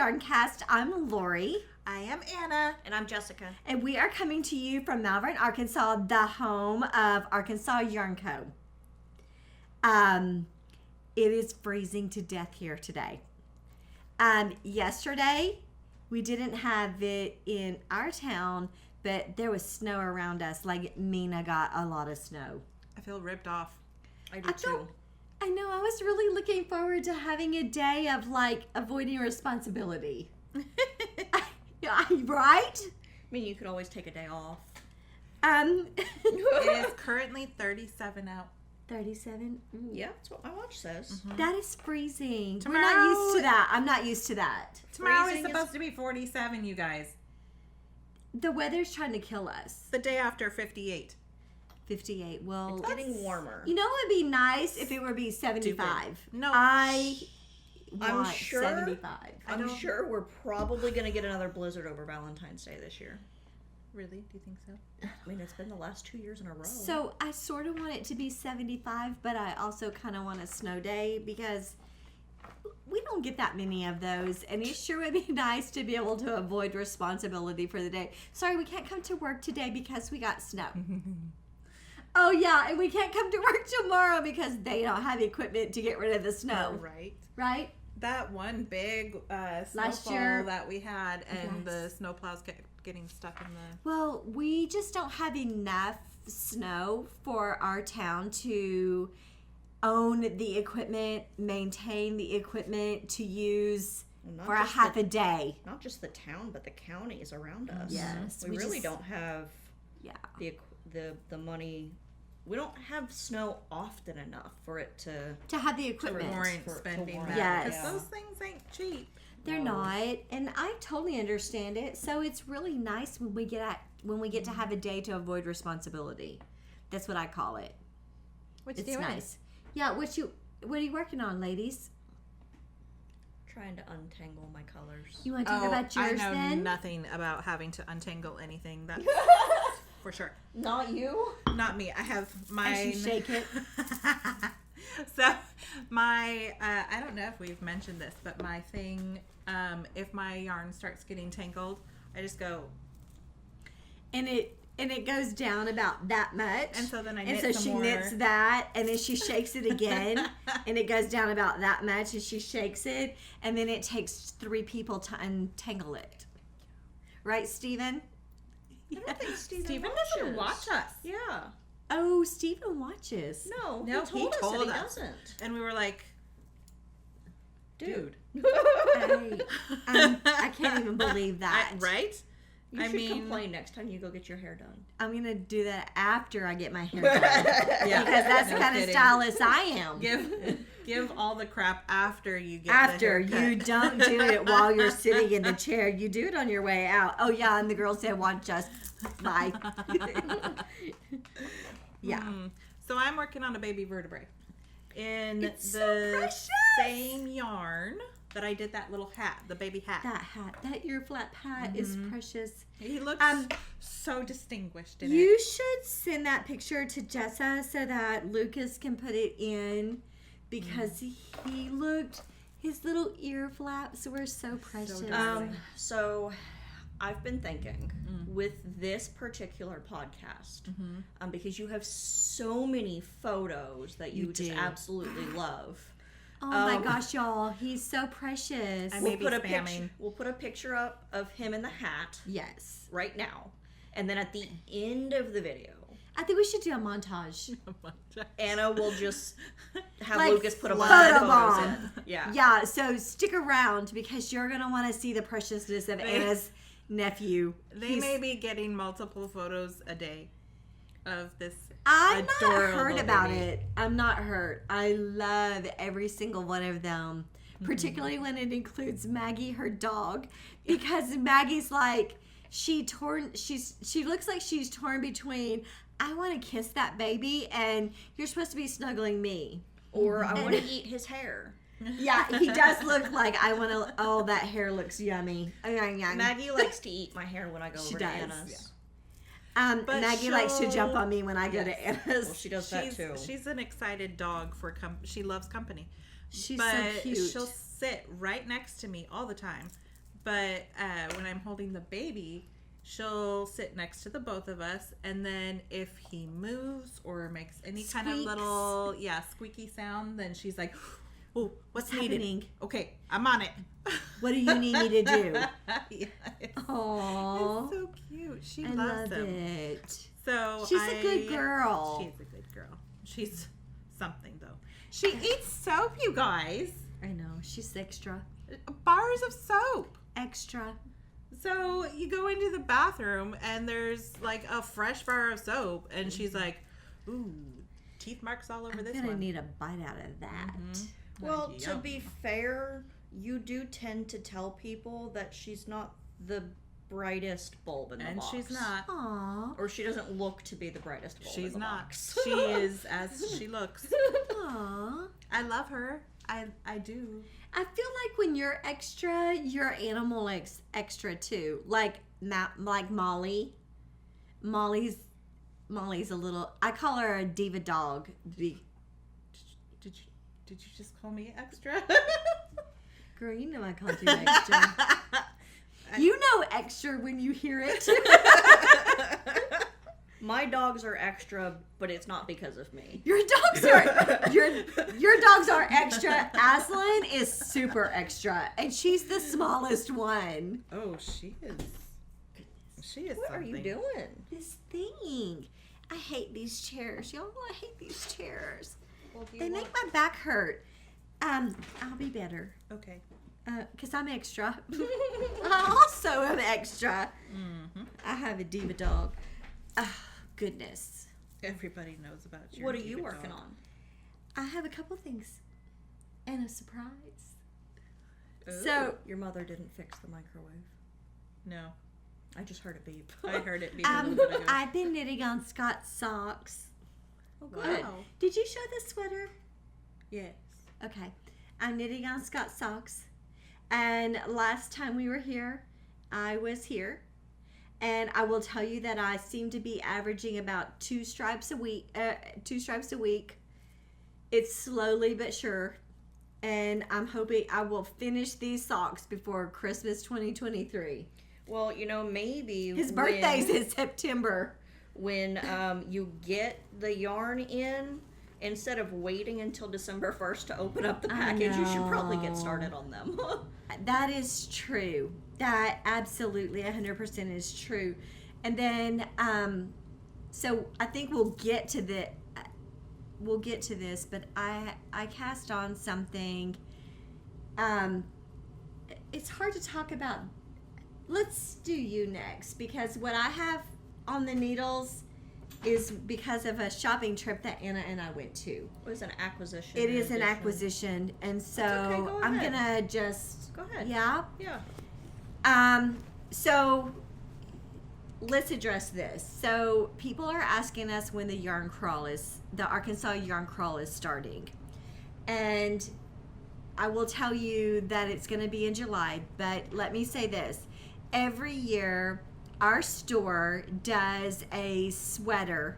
ArkansasYarnCast. I'm Lori. I am Anna. And I'm Jessica. And we are coming to you from Malvern, Arkansas, the home of Arkansas Yarn Co. It is freezing to death here today. Yesterday, we didn't have it in our town, but there was snow around us. Like, Mina got a lot of snow. I feel ripped off. I do too. I know. I was really looking forward to having a day of, like, avoiding responsibility. Right? I mean, you could always take a day off. It is currently 37 out. 37? Yeah, that's what my watch says. Mm-hmm. That is freezing. Tomorrow, we're not used to that. I'm not used to that. Tomorrow is supposed to be 47, you guys. The weather's trying to kill us. The day after, 58. 58. Well, It's getting warmer. You know what would be nice if it would be 75? Stupid. No. I'm sure 75. I'm sure we're probably going to get another blizzard over Valentine's Day this year. Really? Do you think so? I mean, it's been the last 2 years in a row. So I sort of want it to be 75, but I also kind of want a snow day because we don't get that many of those, and it sure would be nice to be able to avoid responsibility for the day. Sorry, we can't come to work today because we got snow. Oh, yeah, and we can't come to work tomorrow because they don't have equipment to get rid of the snow. Right. Right? That one big snowfall that we had, and the snowplows kept getting stuck in the... Well, we just don't have enough snow for our town to own the equipment, maintain the equipment, to use for a half a day. Not just the town, but the counties around us. Yes. We really don't have the money. We don't have snow often enough for it to have the equipment. warrant spending that. Yes. Because those things ain't cheap. They're not, and I totally understand it. So it's really nice when we get to have a day to avoid responsibility. That's what I call it. It's nice. Yeah. What are you working on, ladies? trying to untangle my colors. You want to talk about yours then? I know nothing about having to untangle anything. That's for sure. Not you? Not me. I have my... As you shake it. So my, I don't know if we've mentioned this, but my thing, if my yarn starts getting tangled, I just go... And it goes down about that much. And so then I knit knit some more. And so she knits that, and then she shakes it again, and it goes down about that much, and she shakes it, and then it takes 3 people to untangle it. Right, Stephan? I don't think Stephan doesn't watch us. Yeah. Oh, Stephan watches. No, he told us that he us. doesn't. And we were like, dude. I can't even believe that. Right? You should complain next time you go get your hair done. I'm going to do that after I get my hair done. Yeah, because that's the kind of stylist I am. Give all the crap after you get After. the haircut. You don't do it while you're sitting in the chair. You do it on your way out. Oh, yeah, and the girls said, watch us. Bye. Yeah. So I'm working on a baby vertebrae. In It's so the precious. same yarn that I did that little hat, the baby hat. That hat, that ear flap hat is precious. He looks so distinguished in You it. should send that picture to Jessa so that Lucas can put it in, because he looked, his little ear flaps were so precious. So I've been thinking with this particular podcast, because you have so many photos that you just absolutely love. Oh my gosh, y'all. He's so precious. We'll put a picture up of him in the hat. Yes. Right now. And then at the end of the video, I think we should do a montage. Anna will just have Like Lucas put a bunch photo of photos bomb. in. Yeah. Yeah, so stick around because you're going to want to see the preciousness of Anna's nephew. They may be getting multiple photos a day of this I'm not adorable hurt about baby. it. I'm not hurt. I love every single one of them, particularly when it includes Maggie, her dog, because Maggie's like, she looks like she's torn between, I want to kiss that baby and you're supposed to be snuggling me. Or I want to eat his hair. Yeah, he does look like I want to, oh, that hair looks yummy. Maggie likes to eat my hair when I go over to does. Anna's. Yeah. But Maggie likes to jump on me when I go to Anna's. Well, she does that too. She's an excited dog for she loves company. She's but so cute. She'll sit right next to me all the time. But when I'm holding the baby, she'll sit next to the both of us, and then if he moves or makes any kind of little squeaky sound, then she's like, "Oh, what's needed? Happening? Okay, I'm on it. What do you need me to do?" Yeah, Aww. it's so cute. She I loves love him. it. So She's a good girl. She's a good girl. She's something though. She eats soap, you guys. I know. She's extra. Bars of soap. Extra. So you go into the bathroom and there's like a fresh bar of soap, and she's like, "Ooh, teeth marks all over this I'm gonna one." need a bite out of that. Well, to Yum. be fair, you do tend to tell people that she's not the brightest bulb in the And box. she's not. Aww. Or she doesn't look to be the brightest bulb in She's the not. box. She is as she looks. Aww. I love her. I do. I feel like when you're extra, your animal extra too. Like Molly. Molly's a little. I call her a diva dog. Did you just call me extra? Girl, you know I called you extra. You know extra when you hear it. My dogs are extra, but it's not because of me. Your dogs are extra. Aslan is super extra, and she's the smallest one. Oh, she is. She is. What something. are you doing? This thing. I hate these chairs. Y'all know I hate these chairs. Well, do you They want- make my back hurt. I'll be better. Okay. Because I'm extra. I also am extra. Mm-hmm. I have a diva dog. Oh, goodness. Everybody knows about you. What are you working on? I have a couple things. And a surprise. Ooh. So, Your mother didn't fix the microwave. No, I just heard it beep. I heard it beep a little bit ago. I've been knitting on Scott's socks. Oh, good. Wow. Did you show the sweater? Yes. Okay. I'm knitting on Scott's socks. And last time we were here, I was here. And I will tell you that I seem to be averaging about 2 stripes a week. It's slowly but sure. And I'm hoping I will finish these socks before Christmas 2023. Well, maybe His birthday's in September. when you get the yarn in, instead of waiting until December 1st to open up the package, you should probably get started on them. That is true. That absolutely 100% is true. And then, so I think we'll get to this, but I cast on something. It's hard to talk about. Let's do you next, because what I have on the needles is because of a shopping trip that Anna and I went to. It was an acquisition. It is an addition. acquisition, and so okay, go I'm ahead. gonna just Go ahead. yeah. Yeah. So let's address this. So people are asking us when the Arkansas yarn crawl is starting. And I will tell you that it's going to be in July, but let me say this. Every year our store does a sweater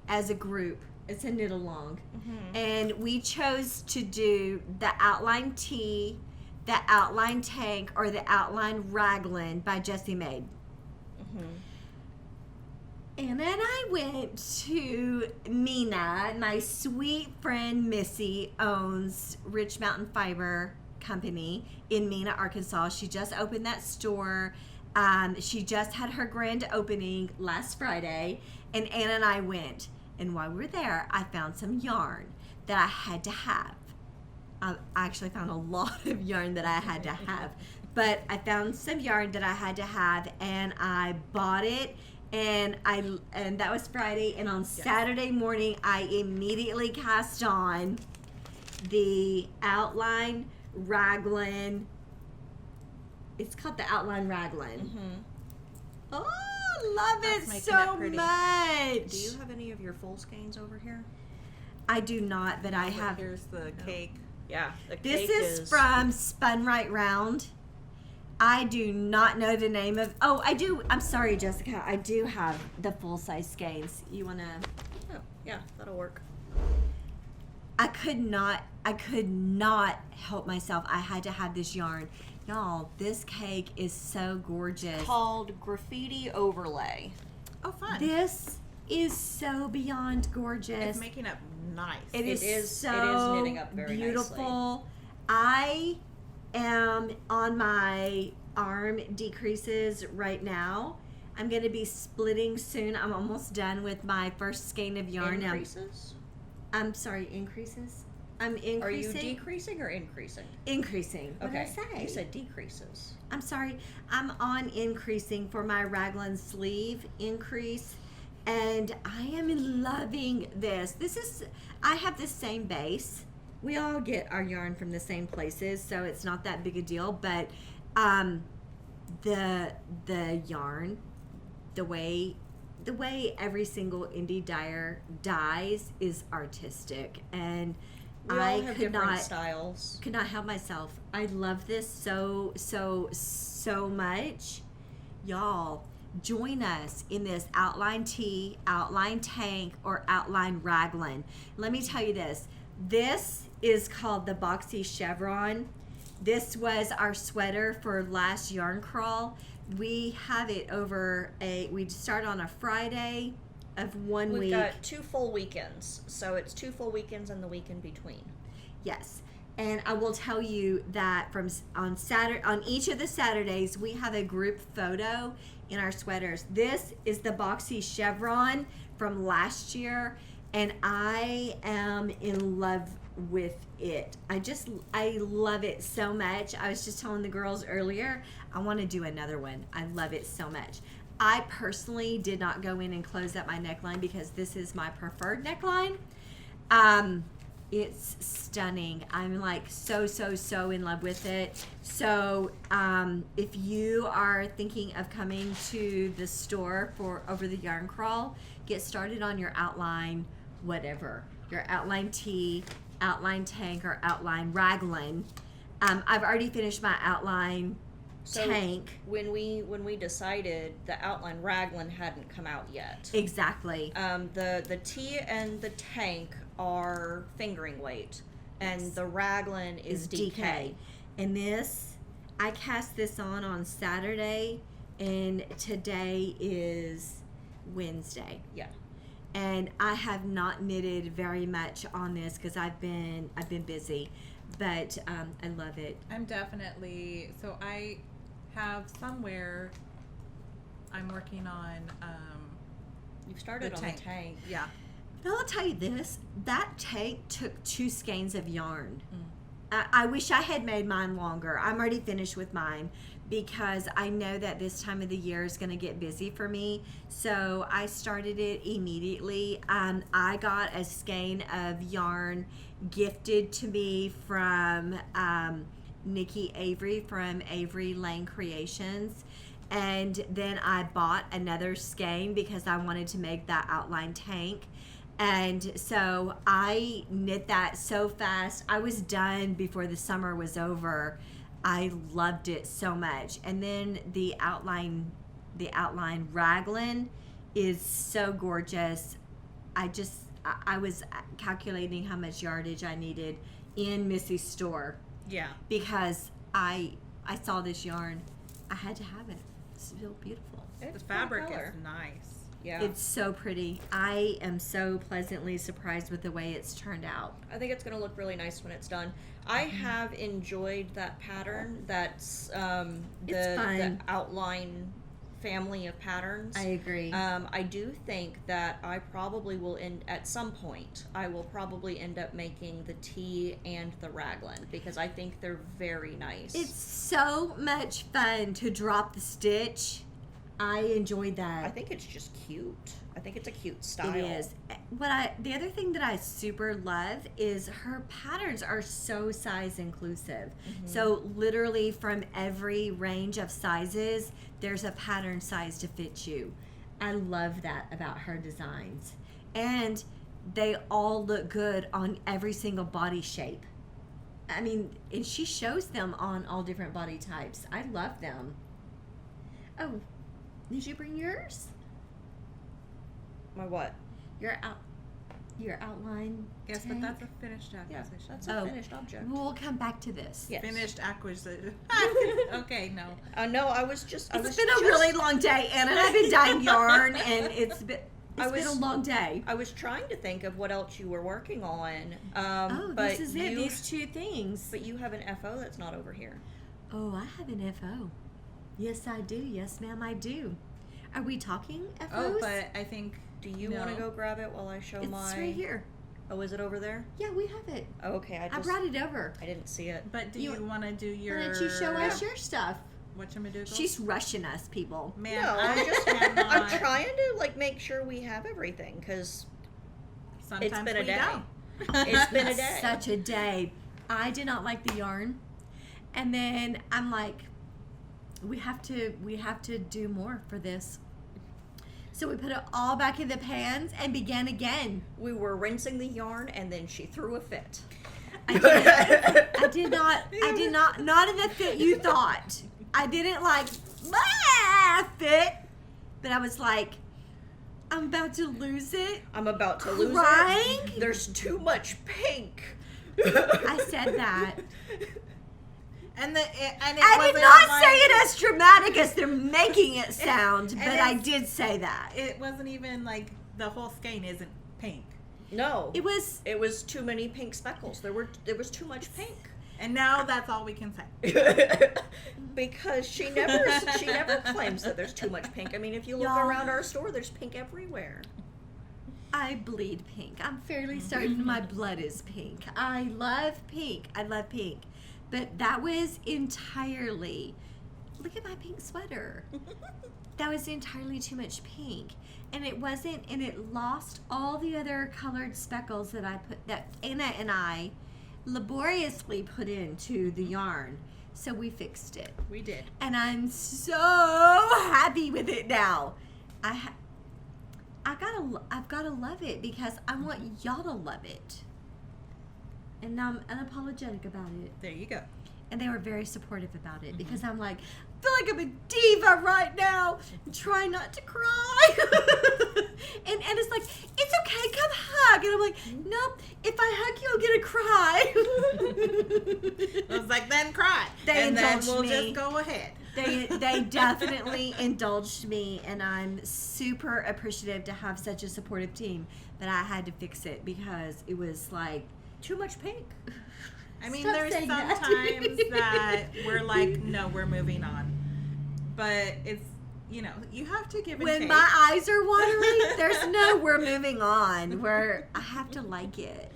as a group. It's a knit along. Mm-hmm. And we chose to do the outline tee, the outline tank, or the outline raglan by Jessie Maed. Mm-hmm. And then I went to Mina. My sweet friend Missy owns Rich Mountain Fiber Company in Mina, Arkansas. She just opened that store. She just had her grand opening last Friday, and Anna and I went. And while we were there, I found some yarn that I had to have. I actually found a lot of yarn that I had to have. But I found some yarn that I had to have, and I bought it. And that was Friday. And on Saturday morning, I immediately cast on the outline raglan. It's called the outline raglan. Mm-hmm. Oh, love That's it making so it pretty. much. Do you have any of your full skeins over here? I do not, but I have. Here's the cake. Yeah. The This cake is from Spun Right Round. I do not know the name of. Oh, I do. I'm sorry, Jessica. I do have the full size skeins. You wanna? Oh, yeah, that'll work. I could not help myself. I had to have this yarn. Y'all, this cake is so gorgeous. Called Graffiti Overlay. Oh, fun. This is so beyond gorgeous. It's making up nice. It is so it is knitting up very beautiful. I am on my arm decreases right now. I'm going to be splitting soon. I'm almost done with my first skein of yarn. Increases? I'm sorry, increases? I'm increasing. Are you decreasing or increasing? Increasing. What Okay. did I say? You said decreases. I'm sorry. I'm on increasing for my Raglan sleeve increase. And I am loving this. I have the same base. We all get our yarn from the same places, so it's not that big a deal. But the yarn, the way every single indie dyer dyes is artistic, and We all I have could different not styles. could not help myself. I love this so much. Y'all, join us in this outline tee, outline tank, or outline raglan. Let me tell you this. This is called the Boxy Chevron. This was our sweater for last yarn crawl. We have it we start on a Friday of one week. We've got 2 full weekends. So it's 2 full weekends and the week in between. Yes. And I will tell you that on each of the Saturdays, we have a group photo in our sweaters. This is the Boxy Chevron from last year, and I am in love with it. I love it so much. I was just telling the girls earlier, I want to do another one. I love it so much. I personally did not go in and close up my neckline because this is my preferred neckline. It's stunning. I'm like so in love with it. So if you are thinking of coming to the store over the yarn crawl, get started on your outline, whatever. Your outline tee, outline tank, or outline raglan. I've already finished my outline tank. When we decided the outline raglan hadn't come out yet. Exactly. The tee and the tank are fingering weight, and the raglan is DK. And I cast this on Saturday, and today is Wednesday. Yeah. And I have not knitted very much on this because I've been busy, but I love it. I'm definitely, so I have somewhere I'm working on You've started the on tank. the tank. Yeah. Now I'll tell you this, that tank took 2 skeins of yarn. I wish I had made mine longer. I'm already finished with mine because I know that this time of the year is going to get busy for me. So I started it immediately. I got a skein of yarn gifted to me from Nikki Avery from Avery Lane Creations. And then I bought another skein because I wanted to make that outline tank. And so I knit that so fast. I was done before the summer was over. I loved it so much. And then the outline raglan is so gorgeous. I was calculating how much yardage I needed in Missy's store. Yeah. Because I saw this yarn. I had to have it. It's so beautiful. The fabric is nice. Yeah. It's so pretty. I am so pleasantly surprised with the way it's turned out. I think it's going to look really nice when it's done. I have enjoyed that pattern. That's the fun. outline family of patterns. I agree. I do think that I probably will at some point, I will probably end up making the tee and the raglan because I think they're very nice. It's so much fun to drop the stitch. I enjoyed that. I think it's just cute. I think it's a cute style. It is. The other thing that I super love is her patterns are so size inclusive. So literally from every range of sizes, there's a pattern size to fit you. I love that about her designs. And they all look good on every single body shape. I mean, and she shows them on all different body types. I love them. Oh, did you bring yours? My what? Your your outline. Yes, tank. but that's a finished Yeah, acquisition. that's a finished object. We'll come back to this. Yes. Finished acquisition. Okay, no. No, I was just. It's been a really long day, Anna, and I've been dyeing yarn, and it's been a long day. I was trying to think of what else you were working on. Oh, but this is it. These two things. But you have an FO that's not over here. Oh, I have an FO. Yes, I do. Yes, ma'am, I do. Are we talking FOs? Oh, but I think. Do you want to go grab it while I show it's right here. Oh, is it over there? Yeah, we have it. Oh, okay, I brought it over. I didn't see it. But do you want to do your? Why don't you show us your stuff? Whatchamajiggle? She's rushing us, people. Man, No, I just cannot. I'm trying to make sure we have everything because Sometimes it's been a we day. don't. It's been a day. Such a day. I did not like the yarn, and then I'm like, we have to do more for this. So we put it all back in the pans and began again. We were rinsing the yarn and then she threw a fit. I did not in the fit you thought. I didn't fit, but I was like, I'm about to lose it. I'm about to lose Crying? it. There's too much pink. I said that. And I did not say it as dramatic as they're making it sound, but I did say that. It wasn't even like the whole skein isn't pink. No. It was too many pink speckles. There was too much pink. And now that's all we can say. Because she never claims that there's too much pink. I mean, if you look around our store, there's pink everywhere. I bleed pink. I'm fairly certain my blood is pink. I love pink. But that was entirely, look at my pink sweater. That was entirely too much pink. And it lost all the other colored speckles that Anna and I laboriously put into the yarn. So we fixed it. We did. And I'm so happy with it now. I've gotta love it because I want y'all to love it. And I'm unapologetic about it. There you go. And they were very supportive about it because I'm like, I feel like I'm a diva right now. I'm trying not to cry. and it's like, it's okay, come hug. And I'm like, nope, if I hug you, I'll get a cry. I was like, then cry. Then we'll me. just go ahead. They definitely indulged me, and I'm super appreciative to have such a supportive team. But I had to fix it because it was like Too much pink. I mean, Stop there's saying sometimes that we're like, no, we're moving on. But it's, you have to give and when take. my eyes are watering, there's no we're moving on. I have to like it.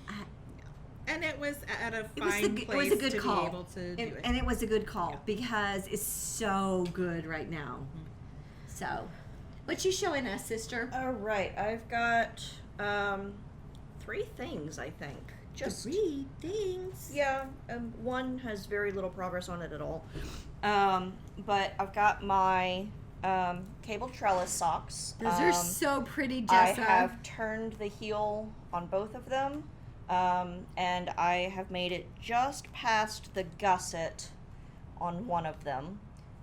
And it was at a It was fine it place was a good to call. be able to do it. And it was a good call because it's so good right now. So, what you showing us, sister? All right, I've got 3 things, I think. Just 3 things. Yeah, one has very little progress on it at all. But I've got my cable trellis socks. Those are so pretty, I Jessa. have turned the heel on both of them, and I have made it just past the gusset on one of them.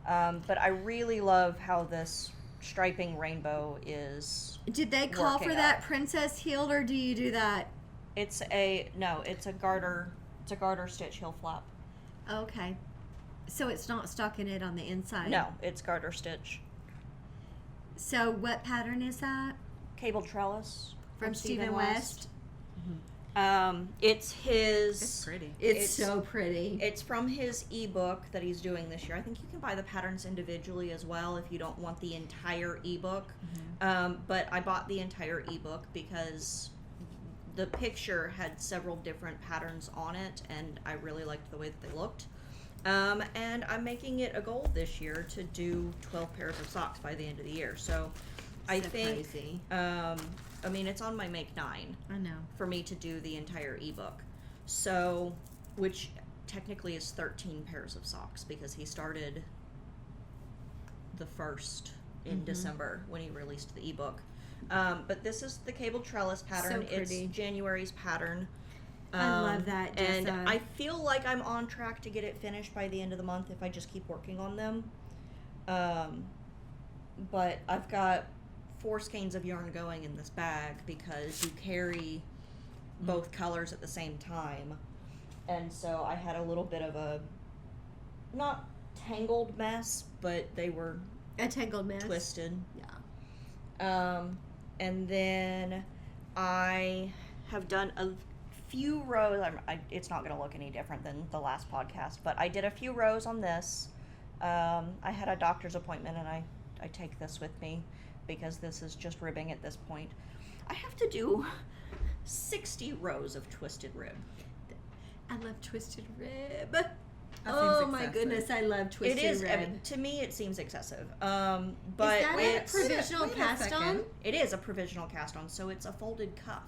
But I really love how this striping rainbow is. Did they call working for that out. princess heel, or do you do that? It's a garter. It's a garter stitch heel flap. Okay. So it's not stocking it on the inside? No, it's garter stitch. So what pattern is that? Cable trellis From Stephen West? It's his. It's pretty. It's so pretty. It's from his ebook that he's doing this year. I think you can buy the patterns individually as well if you don't want the entire ebook. But I bought the entire ebook because the picture had several different patterns on it, and I really liked the way that they looked. And I'm making it a goal this year to do 12 pairs of socks by the end of the year. So I think, crazy. I mean, it's on my Make 9 I know. for me to do the entire ebook. So, which technically is 13 pairs of socks because he started the 1st in December when he released the ebook. But this is the cable trellis pattern. So pretty. It's January's pattern. I love that, And Jessa. I feel like I'm on track to get it finished by the end of the month if I just keep working on them. But I've got 4 skeins of yarn going in this bag because you carry both colors at the same time. And so I had a little bit of a, not tangled mess, but they were A tangled mess. twisted. Yeah. And then I have done a few rows. It's not going to look any different than the last podcast, but I did a few rows on this. I had a doctor's appointment, and I take this with me because this is just ribbing at this point. I have to do 60 rows of twisted rib. I love twisted rib. That Oh seems my excessive. goodness, I love twisted It is, rib. to me, it seems excessive. But Is that a it's, provisional wait a cast second. on? it is a provisional cast on, so it's a folded cuff.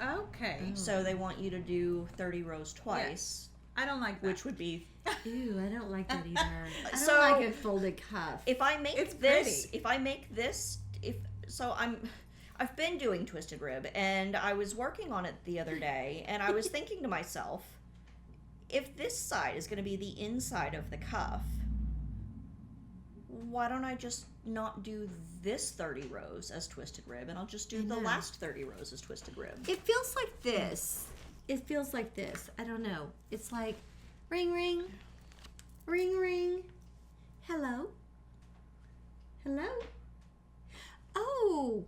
Okay. So they want you to do 30 rows twice, I don't like that. which would be, Ew, I don't like that either. I don't So- like a folded cuff. if I make It's this, pretty. if I make this, I've been doing twisted rib, and I was working on it the other day, and I was thinking to myself, if this side is going to be the inside of the cuff, why don't I just not do this 30 rows as twisted rib, and I'll just do the know. last 30 rows as twisted rib? It feels like this. It feels like this. I don't know. It's like ring ring. Ring ring. Hello. Hello. Oh,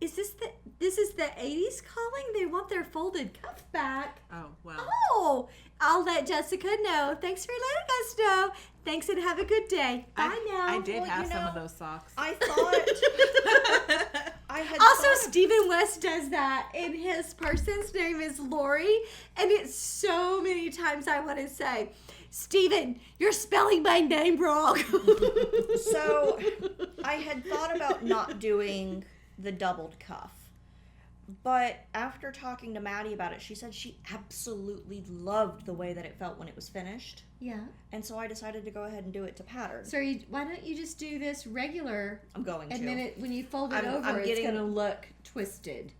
is this the 80s calling? They want their folded cuff back. Oh, well. Oh, I'll let Jessica know. Thanks for letting us know. Thanks and have a good day. Bye now. I did Well, have you some know, of those socks. I thought I had Also, thought Stephen West does that, and his person's name is Lori, and it's so many times I want to say, Stephen, you're spelling my name wrong. So I had thought about not doing the doubled cuff, but after talking to Maddie about it, she said she absolutely loved the way that it felt when it was finished, Yeah. and so I decided to go ahead and do it to pattern. So why don't you just do this regular, I'm going and to. then when you fold it I'm over, getting- it's going to look twisted.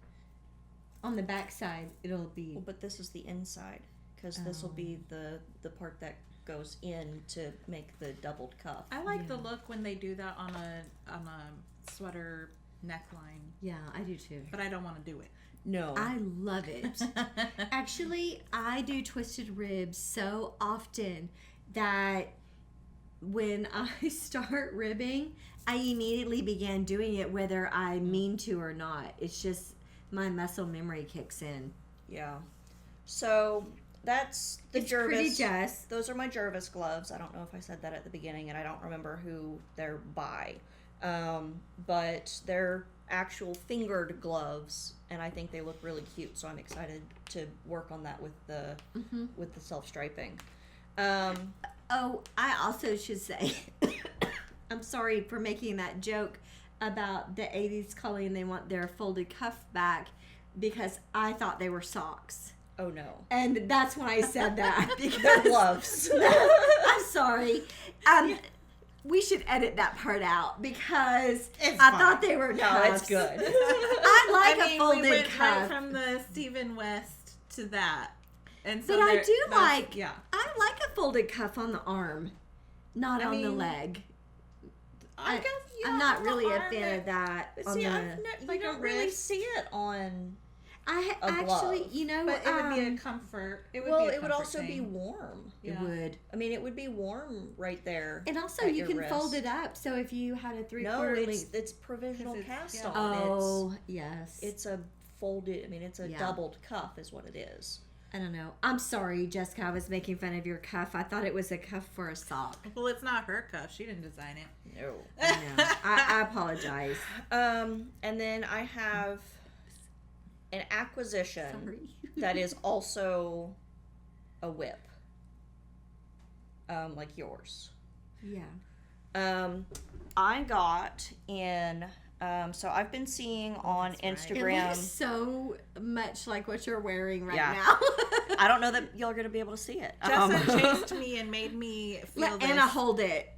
On the back side, it'll be... Well, but this is the inside, because this will be the part that goes in to make the doubled cuff. I like the look when they do that on a sweater neckline, Yeah, I do too. but I don't want to do it. No. I love it. Actually, I do twisted ribs so often that when I start ribbing, I immediately began doing it whether I mean to or not. It's just my muscle memory kicks in. Yeah. So that's the It's Jervis. pretty Jess. Those are my Jervis gloves. I don't know if I said that at the beginning, and I don't remember who they're by. But they're actual fingered gloves, and I think they look really cute. So I'm excited to work on that with the self striping. Oh, I also should say, I'm sorry for making that joke about the 80s calling they want their folded cuff back because I thought they were socks. Oh no, And that's when I said that because they're gloves. I'm sorry. We should edit that part out because It's I fine. thought they were No, cuffs. it's good. I like a folded we went cuff. right from the Stephen West to that, and so But I there- do that's- like, yeah. I like a folded cuff on the arm, not I on the mean, leg. I guess yeah, I'm not on really the a arm fan it- of that. But On see, the, like you a don't really wrist. see it on. I a actually, glove. you know, But it would be a comfort. It would Well, be a it would comfort also be thing. warm. it Yeah. would. I mean, it would be warm right there. And also, at you your can wrist. fold it up. So if you had a No, three-quarter length. it's provisional 'Cause it's- cast yeah. on. Oh, yes. It's a folded. I mean, it's a Yeah. doubled cuff, is what it is. I don't know. I'm sorry, Jessica. I was making fun of your cuff. I thought it was a cuff for a sock. Well, it's not her cuff. She didn't design it. No. I know. I apologize. And then I have an acquisition Sorry. that is also a whip, like yours. Yeah. I got in. So I've been seeing on that's right. It Instagram. looks so much like what you're wearing right Yeah. now. I don't know that y'all are gonna be able to see it. Jessica chased me and made me feel Let this. Anna hold it.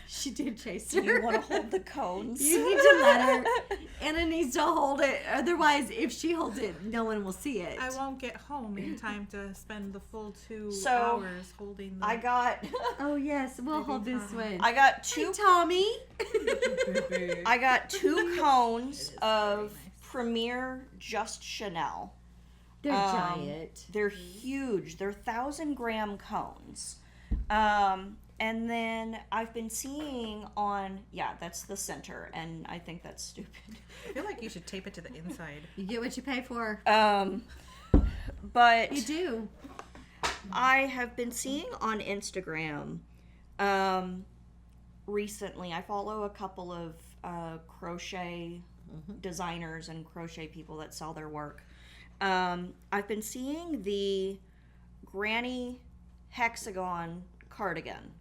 She did chase her. Do you want to hold the cones? You need to let her. Anna needs to hold it. Otherwise, if she holds it, no one will see it. I won't get home in time to spend the full 2 So, hours holding the... I got. Oh, yes. We'll hold this one. I got Hey, two. Tommy. I got 2 cones of Premier Just Chanel. They're giant. They're huge. They're 1,000-gram cones. And then I've been seeing on, that's the center, and I think that's stupid. I feel like you should tape it to the inside. You get what you pay for. But You do. I have been seeing on Instagram recently, I follow a couple of crochet designers and crochet people that sell their work. I've been seeing the granny hexagon cardigan,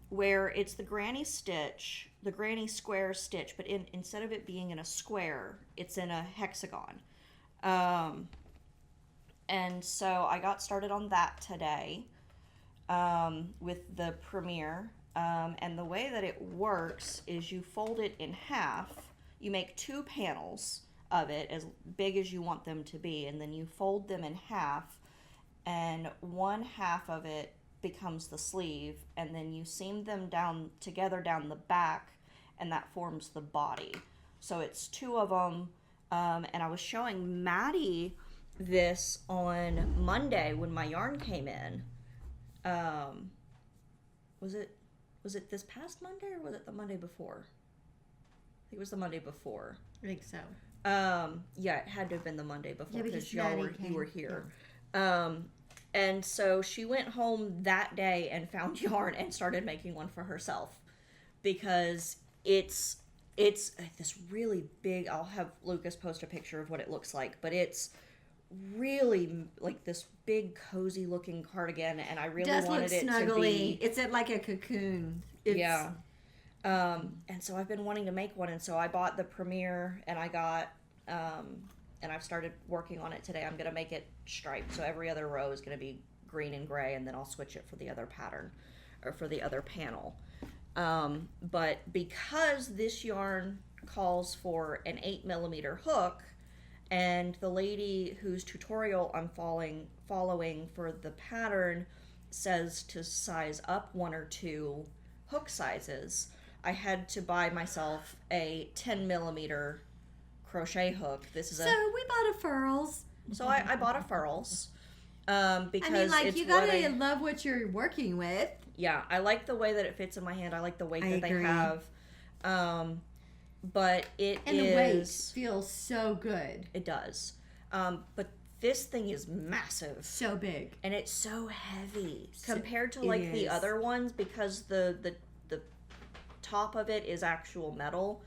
where it's the granny stitch, the granny square stitch, but instead of it being in a square, it's in a hexagon. And so I got started on that today with the Premier. And the way that it works is you fold it in half. You make 2 panels of it as big as you want them to be, and then you fold them in half, and one half of it becomes the sleeve, and then you seam them down together down the back, and that forms the body. So it's 2 of them, and I was showing Maddie this on Monday when my yarn came in. Was it this past Monday, or was it the Monday before? I think it was the Monday before. I think so. Yeah, it had to have been the Monday before, because you were here. Yeah. And so she went home that day and found yarn and started making one for herself, because it's this really big. I'll have Lucas post a picture of what it looks like, but it's really like this big cozy looking cardigan, and I really wanted it to be. It's like a cocoon. Yeah. And so I've been wanting to make one, and so I bought the Premier, and I got and I've started working on it today. I'm gonna make it striped, so every other row is gonna be green and gray, and then I'll switch it for the other pattern or for the other panel. But because this yarn calls for an 8mm hook, and the lady whose tutorial I'm following for the pattern says to size up 1 or 2 hook sizes, I had to buy myself a 10mm crochet hook. So we bought a furls. So I bought a furls. Because I mean, like, it's you gotta love what you're working with. Yeah, I like the way that it fits in my hand. I like the weight that agree. they have. But the weight feels so good. It does. But this thing is massive. So big. And it's so heavy compared to like the other ones, because the top of it is actual metal,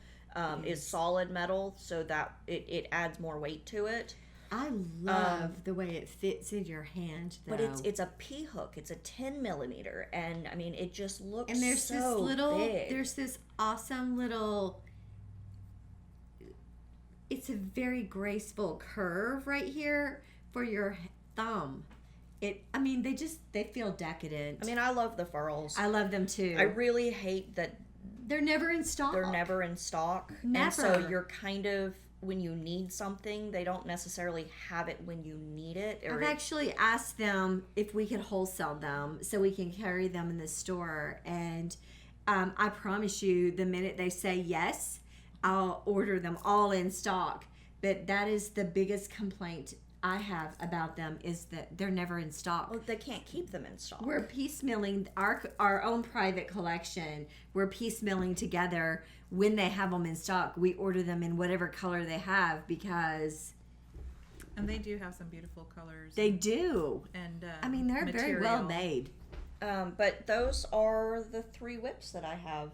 is solid metal, so that it adds more weight to it. I love the way it fits in your hand, though. But it's a P hook. It's a 10mm, and I mean, it just looks and there's so this little big. There's this awesome little. It's a very graceful curve right here for your thumb. They feel decadent. I mean, I love the furls. I love them too. I really hate that they're never in stock. They're never in stock. Never. And so you're kind of, when you need something, they don't necessarily have it when you need it. I've actually asked them if we could wholesale them so we can carry them in the store. And I promise you, the minute they say yes, I'll order them all in stock. But that is the biggest complaint I have about them, is that they're never in stock. Well, they can't keep them in stock. We're piecemealing our own private collection. We're piecemealing together when they have them in stock. We order them in whatever color they have, because... And they do have some beautiful colors. They do. And I mean, they're material. very well made. But those are the 3 whips that I have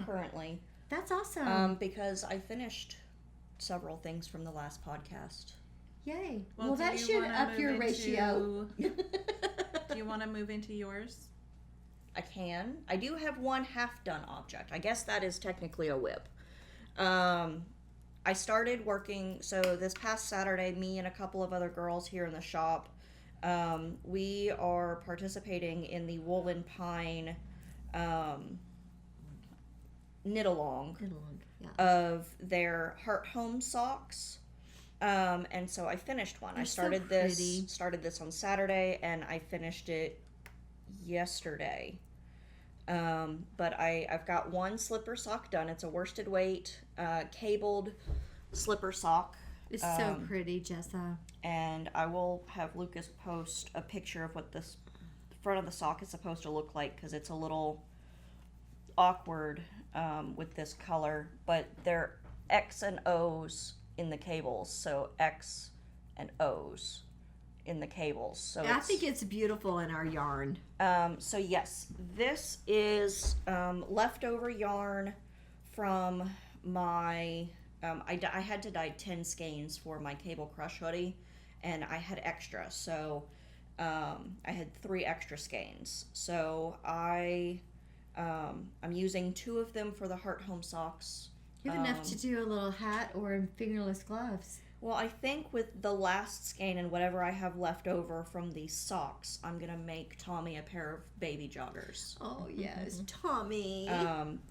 currently. That's awesome. Because I finished several things from the last podcast. Yay. Well that should up your ratio. Do you want to move into yours? I can. I do have one half-done object. I guess that is technically a whip. I started working, so this past Saturday, me and a couple of other girls here in the shop, we are participating in the Wool and Pine knit-along of their HeartHome socks. And so I finished one. They're I started so started this on Saturday, and I finished it yesterday. But I've got one slipper sock done. It's a worsted weight, cabled slipper sock. It's so pretty, Jessa. And I will have Lucas post a picture of what this front of the sock is supposed to look like, because it's a little awkward with this color, but they're X and O's in the cables, so X and O's in the cables. So I think it's beautiful in our yarn. So yes, this is leftover yarn from my I had to dye 10 skeins for my cable crush hoodie, and I had extra, so I had 3 extra skeins. So I'm using 2 of them for the HeartHome socks. You have enough to do a little hat or fingerless gloves. Well, I think with the last skein and whatever I have left over from these socks, I'm going to make Tommy a pair of baby joggers. Oh, yes, Tommy.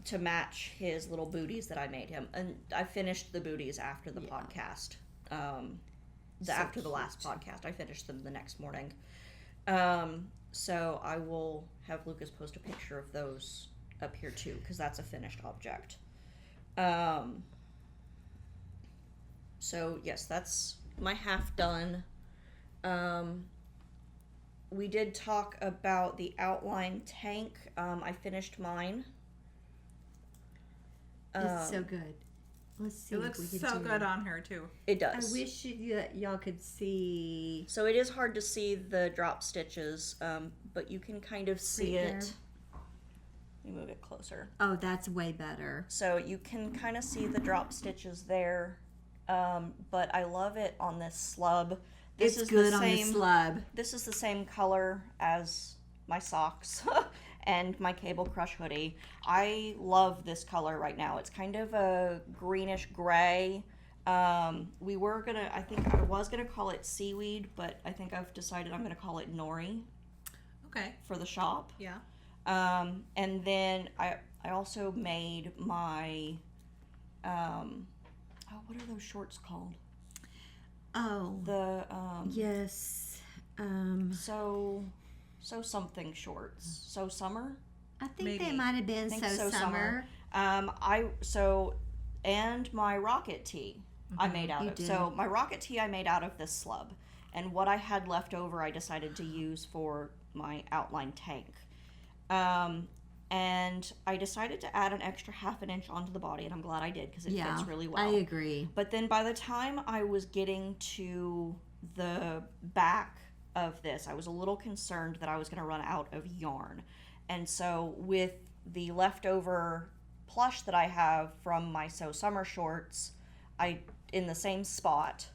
To match his little booties that I made him. And I finished the booties after the podcast. After the last podcast. I finished them the next morning. So I will have Lucas post a picture of those up here too, because that's a finished object. So yes, that's my half done. We did talk about the outline tank. I finished mine. It's so good. Let's see. It looks so good on her too. It does. I wish y'all could see. So it is hard to see the drop stitches, but you can kind of see Right it. there. Let me move it closer. Oh, that's way better. So you can kind of see the drop stitches there, but I love it on this slub. This It's is good the on same, the slub. This is the same color as my socks and my Cable Crush hoodie. I love this color right now. It's kind of a greenish gray. I think I was gonna call it seaweed, but I think I've decided I'm gonna call it nori Okay. for the shop. Yeah. And then I also made my, what are those shorts called? Oh. The, Yes. so something shorts. So summer? I think Maybe. they might have been I think so summer. And my rocket tee I made out You of. did. So my rocket tee I made out of this slub. And what I had left over I decided to use for my outline tank. And I decided to add an extra ½ inch onto the body, and I'm glad I did because it fits really well. I agree. But then by the time I was getting to the back of this, I was a little concerned that I was going to run out of yarn. And so with the leftover plush that I have from my So Summer shorts, in the same spot,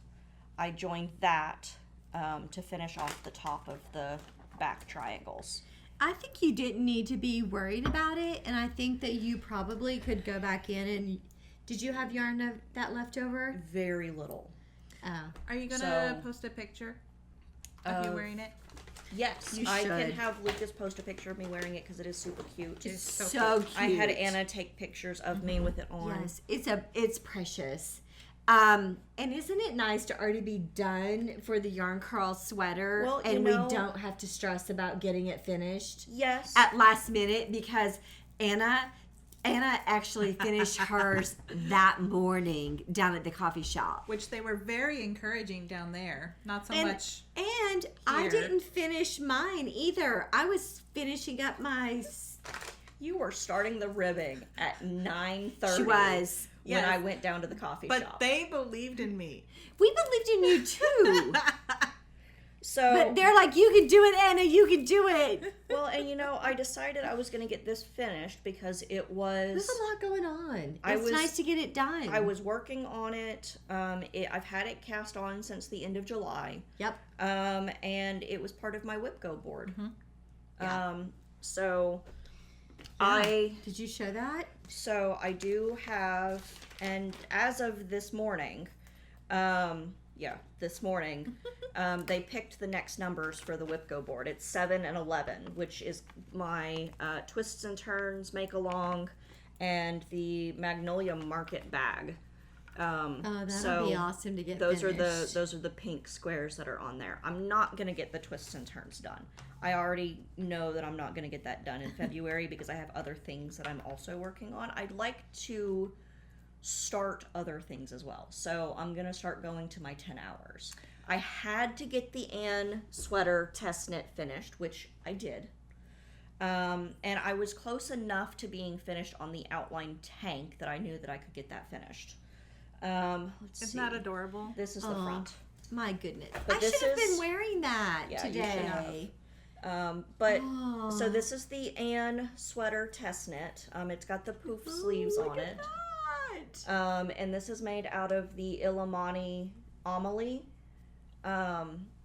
I joined that to finish off the top of the back triangles. I think you didn't need to be worried about it, and I think that you probably could go back in and... Did you have yarn of that left over? Very little. Are you gonna post a picture of you wearing it? Yes, You I can should. have Lucas post a picture of me wearing it because it is super cute. It's So cute. I had Anna take pictures of me with it on. Yes, it's precious. And isn't it nice to already be done for the yarn curl sweater? Well, and you know- we don't have to stress about getting it finished Yes. at last minute, because Anna actually finished hers that morning down at the coffee shop. Which they were very encouraging down there. Not so And- much. And I Here. didn't finish mine either. I was finishing up my... You were starting the ribbing at 9:30. She was. When Yes. I went down to the coffee But shop. they believed in me. We believed in you too. So, But they're like, you can do it, Anna, you can do it. well, and I decided I was going to get this finished because it was... There's a lot going on. I It's was- nice to get it done. I was working on it. I've had it cast on since the end of July. Yep. And it was part of my WIPCO board. Yeah. So Yeah. Did you show that? So I do have, and as of this morning, they picked the next numbers for the WIPCO board. It's 7 and 11, which is my Twists and Turns Make Along and the Magnolia Market bag. That'll be awesome to get those finished. are the pink squares that are on there. I'm not gonna get the Twists and Turns done. I already know that I'm not gonna get that done in February because I have other things that I'm also working on. I'd like to start other things as well. So I'm going to start going to my 10 hours. I had to get the Anne sweater test knit finished, which I did. And I was close enough to being finished on the outline tank that I knew that I could get that finished. Isn't that adorable? This is the front. My goodness. But I this should have is- been wearing that Yeah, you should today. So this is the Anne sweater test knit. It's got the poof sleeves on it. And this is made out of the Illimani Amelie.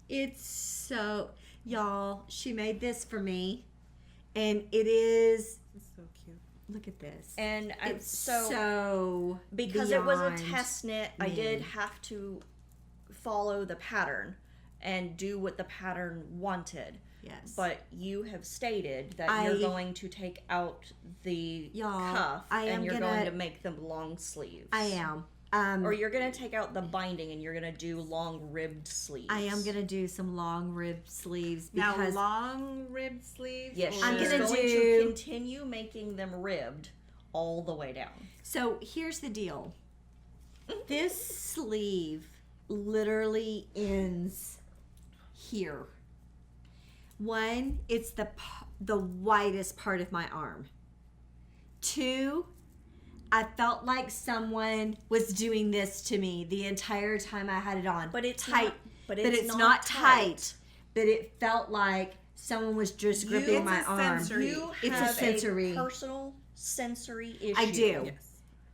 It's so, y'all, she made this for me, and it is, It's so cute. look at this. And It's so so because it was a beyond test knit, I me. did have to follow the pattern and do what the pattern wanted. Yes. But you have stated that you're going to take out the Y'all, cuff I am and you're gonna- going to make them long sleeves. I am. Or you're going to take out the binding and you're going to do long ribbed sleeves. I am going to do some long ribbed sleeves Now, because long ribbed sleeves? Yes, or- I'm she's gonna going do- to continue making them ribbed all the way down. So here's the deal. This sleeve literally ends here. One, it's the widest part of my arm. Two, I felt like someone was doing this to me the entire time I had it on. But it's tight. not- but But it's it's not not tight. tight. But it felt like someone was just gripping It's my a arm. sensory. You It's a have sensory. personal sensory issue. I do. Yes.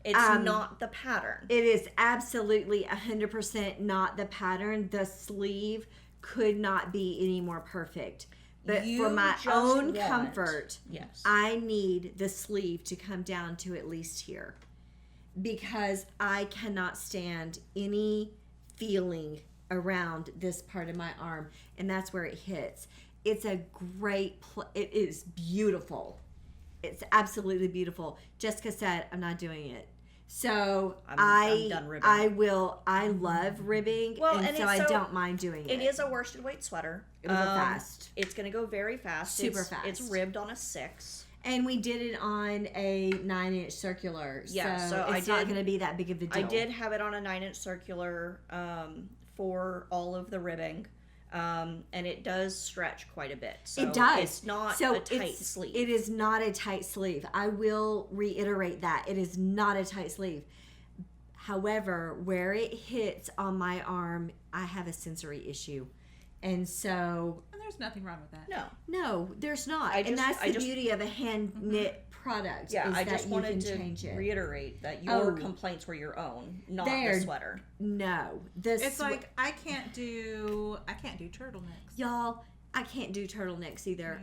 It's not the pattern. It is absolutely 100% not the pattern. The sleeve could not be any more perfect. But You for my just own want- comfort, Yes. I need the sleeve to come down to at least here. Because I cannot stand any feeling around this part of my arm. And that's where it hits. It's a great, it is beautiful. It's absolutely beautiful. Jessica said, I'm not doing it. So I'm done ribbing. I love ribbing, Well, and and so it's I so- don't mind doing it. It is a worsted weight sweater. It was a fast. It's going to go very fast. Super It's fast. ribbed on a 6. And we did it on a 9-inch circular. Yeah, so so it's I not did- going to be that big of a deal. I did have it on a 9-inch circular for all of the ribbing. And it does stretch quite a bit. So It does. It's not so a tight it's- sleeve. It is not a tight sleeve. I will reiterate that. It is not a tight sleeve. However, where it hits on my arm, I have a sensory issue. And so, And there's nothing wrong with that. no, there's not. I and just- that's I the just- beauty of a hand knit product. Yeah, is I that just you wanted can to change it. reiterate that your Oh. complaints were your own, not They're- the sweater. No. This It's like I can't do turtlenecks. y'all, I can't do turtlenecks either.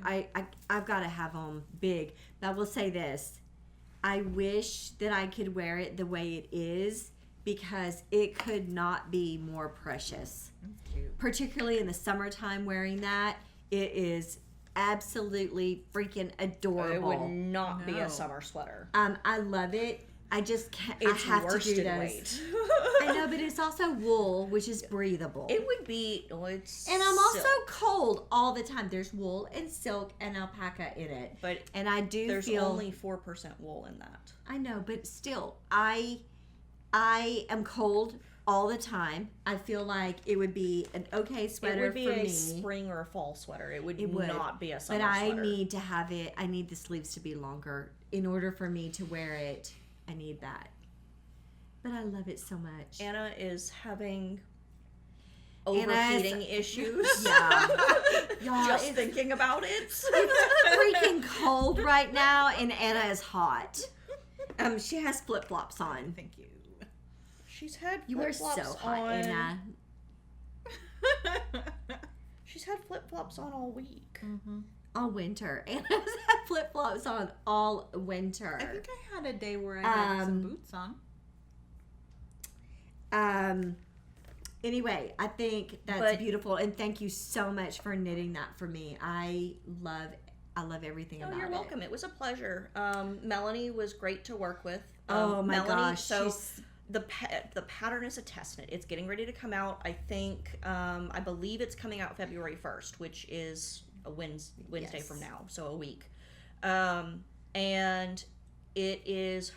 I've got to have them big. But I will say this. I wish that I could wear it the way it is because it could not be more precious. Cute. Particularly in the summertime wearing that, it is absolutely freaking adorable. It would not be No. a summer sweater. I love it. I just can't. It's I have to do worsted those. weight. I know, but it's also wool, which is breathable. It would be. Well, it's And I'm also silk, cold all the time. There's wool and silk and alpaca in it. but And I do there's feel only 4% wool in that. I know, but still I am cold all the time. I feel like it would be an okay It sweater would be for a me. spring or a fall sweater. It would, It would. not be a summer But I sweater. need to have it. I need the sleeves to be longer in order for me to wear it. I need that. But I love it so much. Anna is having Anna's- overheating issues. Yeah. Y'all, Just it's- thinking about it. It's freaking cold right now, and Anna is hot. She has flip flops on. Thank you. She's had You are flip-flops so hot, on. Anna. She's had flip flops on all week. All winter. Anna's had flip flops on all winter. I think I had a day where I had some boots on. Anyway, I think that's But- beautiful, and thank you so much for knitting that for me. I love everything Oh, about you're it. welcome. It was a pleasure. Melanie was great to work with. Oh my Melanie, gosh, So she's- the pattern is a test knit. It's getting ready to come out. I think I believe it's coming out February 1st, which is a Wednesday Yes. from now, so a week. And it is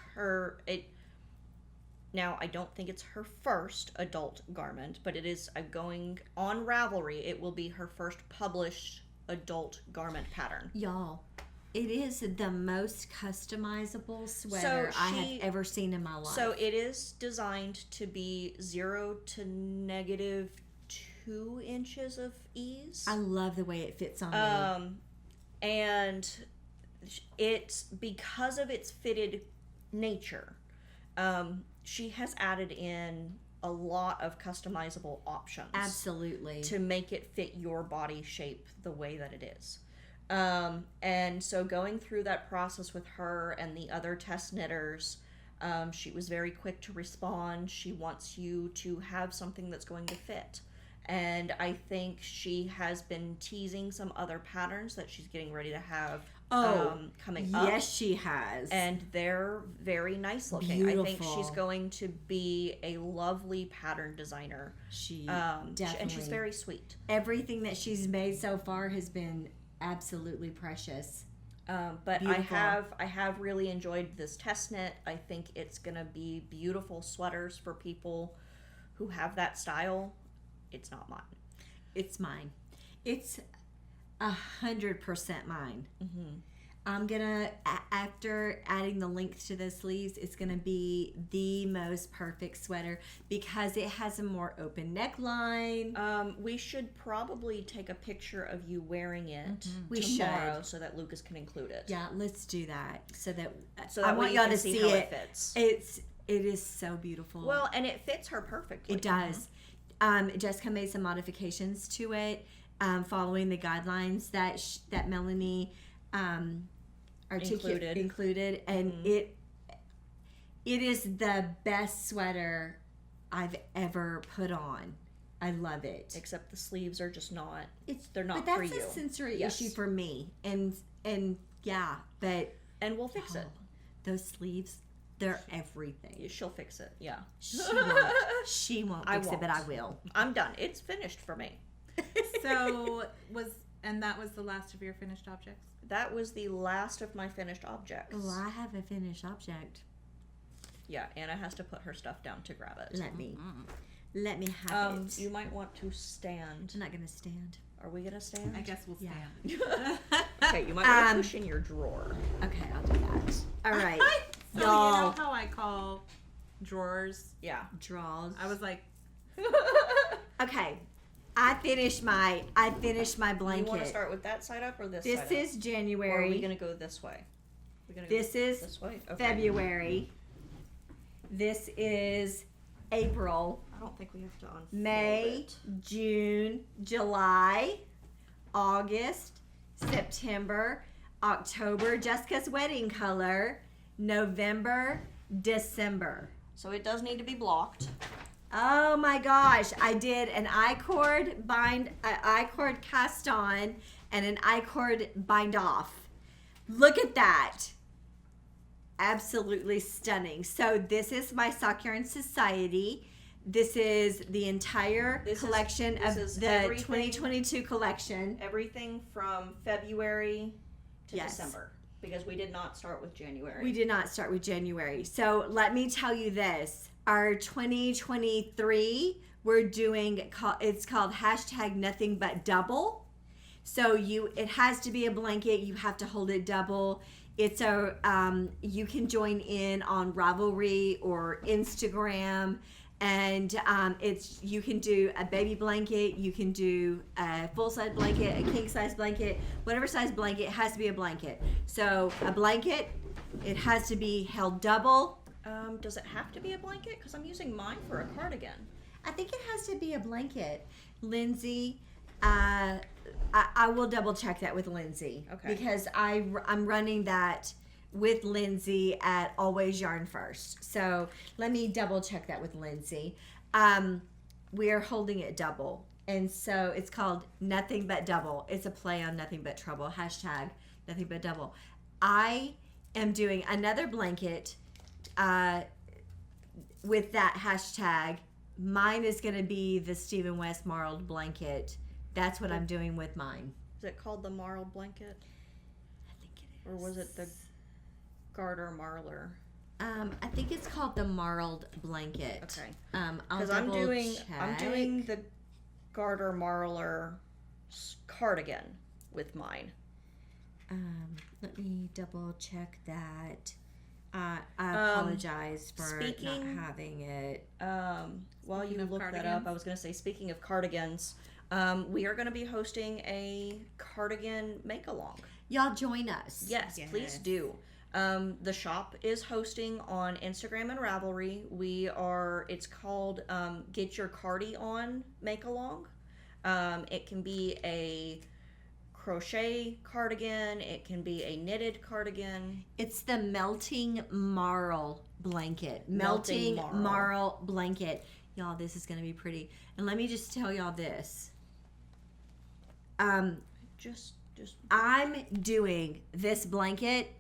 Now, I don't think it's her first adult garment, but it is going on Ravelry. It will be her first published adult garment pattern. Y'all, it is the most customizable sweater I have ever seen in my life. So it is designed to be 0 to -2 inches of ease. I love the way it fits on me. And it's because of its fitted nature. She has added in a lot of customizable options. Absolutely. To make it fit your body shape the way that it is. And so going through that process with her and the other test knitters, she was very quick to respond. She wants you to have something that's going to fit. And I think she has been teasing some other patterns that she's getting ready to have coming up. Yes, she has. And they're very nice looking. Beautiful. I think she's going to be a lovely pattern designer. She definitely. And she's very sweet. Everything that she's made so far has been absolutely precious. But Beautiful. I have really enjoyed this test knit. I think it's going to be beautiful sweaters for people who have that style. It's not mine. It's mine. It's 100% mine. Mm-hmm. I'm gonna, after adding the length to the sleeves, it's gonna be the most perfect sweater because it has a more open neckline. We should probably take a picture of you wearing it We tomorrow should. so that Lucas can include it. Yeah, let's do that so that I want y'all to see how it. fits. It is so beautiful. Well, and it fits her perfectly. It does. Jessica made some modifications to it, following the guidelines that Melanie included, and it is the best sweater I've ever put on. I love it. Except the sleeves are just not. They're but not that's for you. a sensory issue for me, and yeah, but we'll fix it. Those sleeves, they're everything. She'll fix it. Yeah. She won't fix it, but I will. I'm done. It's finished for me. So that was the last of your finished objects? That was the last of my finished objects. Oh, I have a finished object. Yeah, Anna has to put her stuff down to grab it. Let me have it. You might want to stand. I'm not gonna stand. Are we gonna stand? I guess we'll stand. Yeah. Okay, you might want to push in your drawer. Okay, I'll do that. All right, So y'all. you know how I call drawers? Yeah. Draws. I was like, Okay, I finished my blanket. You want to start with that side up or this This side is up? January. Or are we gonna go this way? This is this way? Okay. February. This is April, I don't think we have to unfold May, it. June, July, August, September, October, Jessica's wedding color, November, December. So it does need to be blocked. Oh my gosh, I did an I-cord cast on and an I-cord bind off. Look at that. Absolutely stunning. So this is my Sock Yarn Society. This is the entire collection of the 2022 collection. Everything from February to Yes. December. Because we did not start with January. We did not start with January. So let me tell you this. Our 2023, we're doing, it's called #NothingButDouble. So it has to be a blanket. You have to hold it double. It's you can join in on Ravelry or Instagram, and you can do a baby blanket, you can do a full size blanket, a king size blanket, whatever size blanket. It has to be a blanket. So a blanket, it has to be held double. Does it have to be a blanket? Because I'm using mine for a cardigan. I think it has to be a blanket, Lindsay. I will double check that with Lindsay. Okay. Because I'm running that with Lindsay at Always Yarn First. So let me double check that with Lindsay. We are holding it double. And so it's called Nothing But Double. It's a play on Nothing But Trouble. #NothingButDouble. I am doing another blanket with that hashtag. Mine is going to be the Stephen West Marled blanket. That's what I'm doing with mine. Is it called the Marled blanket? I think it is. Or was it the Garter Marler? I think it's called the marled blanket. Okay. Because I'm doing the garter marler cardigan with mine. Let me double check that. I apologize for not having it. While you look that up, I was going to say, speaking of cardigans, we are going to be hosting a cardigan make-along. Y'all join us. Yes, please do. The shop is hosting on Instagram and Ravelry. It's called Get Your Cardi On Make-Along. It can be a crochet cardigan. It can be a knitted cardigan. It's the melting marl blanket. Melting marl blanket. Y'all, this is going to be pretty. And let me just tell y'all this. Just I'm doing this blanket.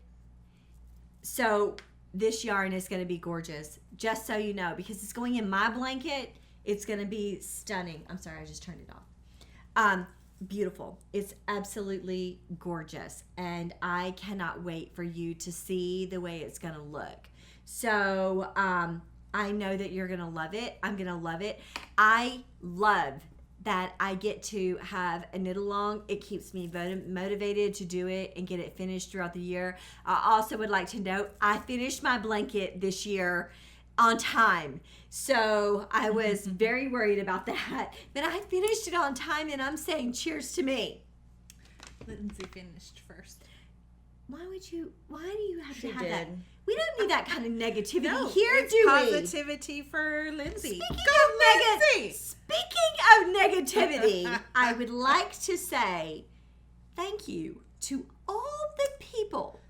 So this yarn is going to be gorgeous. Just so you know, because it's going in my blanket, it's going to be stunning. I'm sorry, I just turned it off. Beautiful. It's absolutely gorgeous, and I cannot wait for you to see the way it's going to look. So I know that you're going to love it. I'm going to love it. I love that I get to have a knit along. It keeps me motivated to do it and get it finished throughout the year. I also would like to note I finished my blanket this year on time. So I was very worried about that. But I finished it on time, and I'm saying cheers to me. Lindsay finished first. Why do you have She to have did. that? We don't need that kind of negativity here, it's do we? positivity for Lindsay. Speaking of negativity, I would like to say thank you to all the people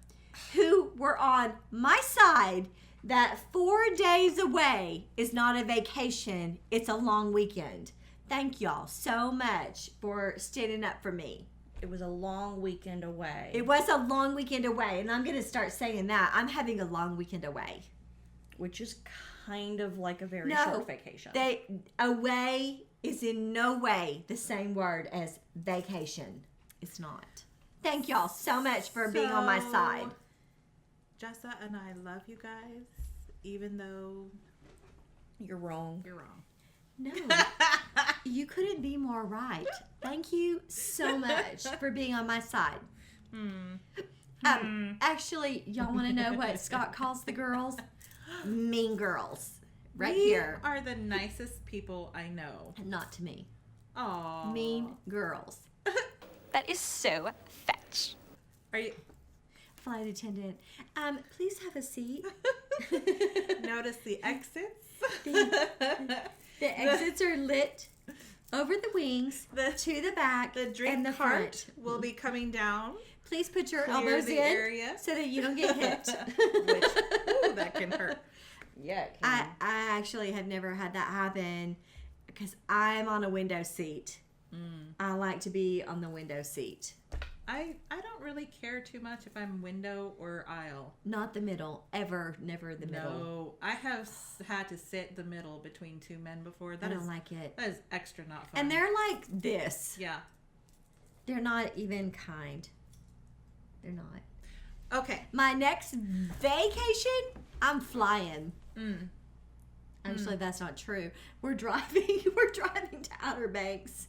who were on my side that 4 days away is not a vacation, it's a long weekend. Thank y'all so much for standing up for me. It was a long weekend away. It was a long weekend away, and I'm going to start saying that. I'm having a long weekend away. Which is kind of like a very short vacation. Away is in no way the same word as vacation. It's not. Thank y'all so much for being on my side. Jessa and I love you guys, even though You're wrong. you're wrong. No, you couldn't be more right. Thank you so much for being on my side. Actually, y'all want to know what Scott calls the girls? Mean girls. Right here. We are the nicest people I know. Not to me. Aww. Mean girls. That is so fetch. Are you? Flight attendant. Please have a seat. Notice the exits. The exits are lit over the wings, to the back, The drink and the cart front. will be coming down. Please put your Clear elbows the in area. so that you don't get hit. Ooh, that can hurt. Yeah, it I can. actually have never had that happen because I'm on a window seat. I like to be on the window seat. I don't really care too much if I'm window or aisle. Not the middle. Ever. Never the middle. No, I have had to sit the middle between two men before. I That don't is like it. that is extra not fun. And they're like this. yeah. They're not even kind. They're not. Okay. My next vacation, I'm flying. Actually, that's not true. We're driving. We're driving to Outer Banks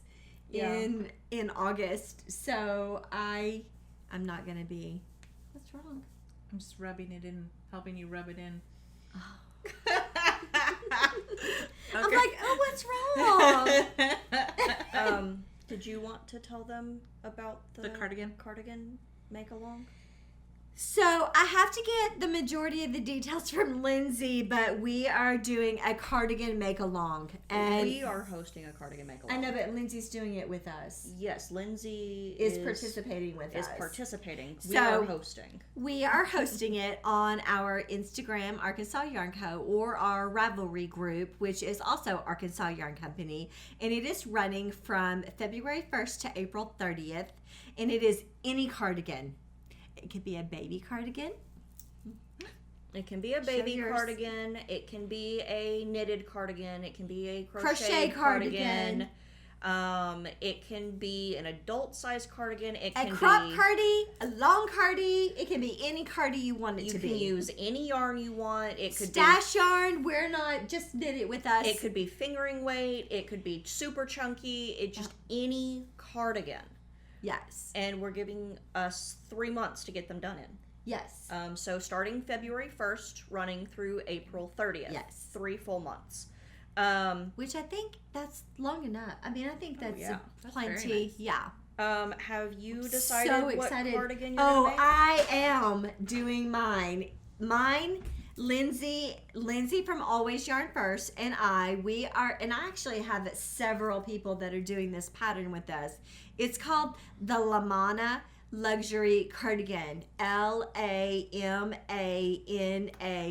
in August. So I'm not gonna be. What's wrong? I'm just rubbing it in, helping you rub it in. I'm like, oh, what's wrong? Did you want to tell them about The cardigan? Cardigan make-along? So I have to get the majority of the details from Lindsay, but we are doing a cardigan make-along. And We are hosting a cardigan make-along. I know, but Lindsay's doing it with us. Yes, Lindsay Is participating with us. participating. We So- are hosting. We are hosting it on our Instagram, Arkansas Yarn Co., or our Ravelry group, which is also Arkansas Yarn Company. And it is running from February 1st to April 30th. And it is any cardigan. It could be a baby cardigan. It can be a baby yours. cardigan. It can be a knitted cardigan. It can be a Crochet crochet cardigan. It can be an adult size cardigan. It A can crop be cardie, a long cardie. It can be any cardie you want it you to can be. use any yarn you want. It could Stash yarn. We're not just knit it with us. It could be fingering weight. It could be super chunky. It just any cardigan. Yes. And we're giving us 3 months to get them done in. Yes. So starting February 1st, running through April 30th. Yes. 3 full months. Which I think that's long enough. I mean, I think that's yeah. That's very plenty. nice. Yeah. Have you decided So what excited. cardigan you're gonna make? I am doing mine. Lindsay from Always Yarn First, and we are, and I actually have several people that are doing this pattern with us. It's called the Lamana Luxury Cardigan. Lamana,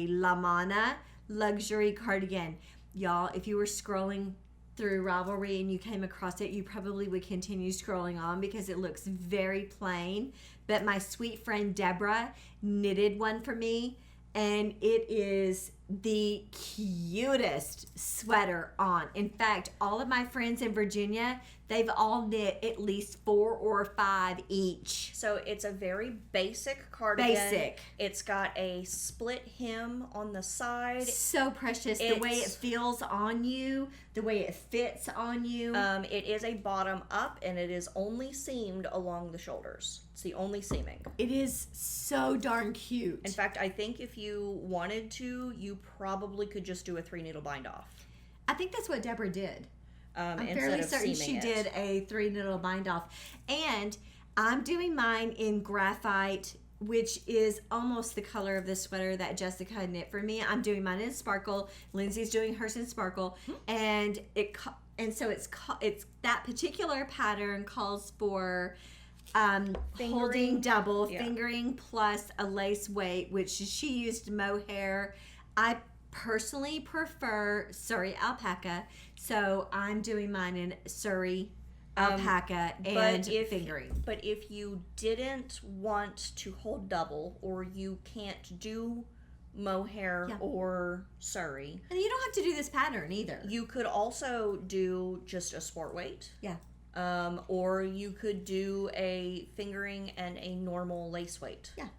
Lamana Luxury Cardigan. Y'all, if you were scrolling through Ravelry and you came across it, you probably would continue scrolling on because it looks very plain. But my sweet friend Deborah knitted one for me, and it is the cutest sweater on. In fact, all of my friends in Virginia, they've all knit at least 4 or 5 each. So it's a very basic cardigan. Basic. It's got a split hem on the side. So precious. The way it feels on you, the way it fits on you. It is a bottom up, and it is only seamed along the shoulders. It's the only seaming. It is so darn cute. In fact, I think if you wanted to, you probably could just do a 3-needle bind off. I think that's what Deborah did. I'm instead fairly of certain she seaming did a 3-needle bind off. And I'm doing mine in graphite, which is almost the color of the sweater that Jessica knit for me. I'm doing mine in sparkle. Lindsay's doing hers in sparkle. And so it's that particular pattern calls for holding double, fingering plus a lace weight, which she used mohair. I personally prefer Surrey alpaca, so I'm doing mine in Surrey alpaca and fingering. But if you didn't want to hold double, or you can't do mohair or Surrey, And you don't have to do this pattern either. you could also do just a sport weight. Yeah. Or you could do a fingering and a normal lace weight. Yeah.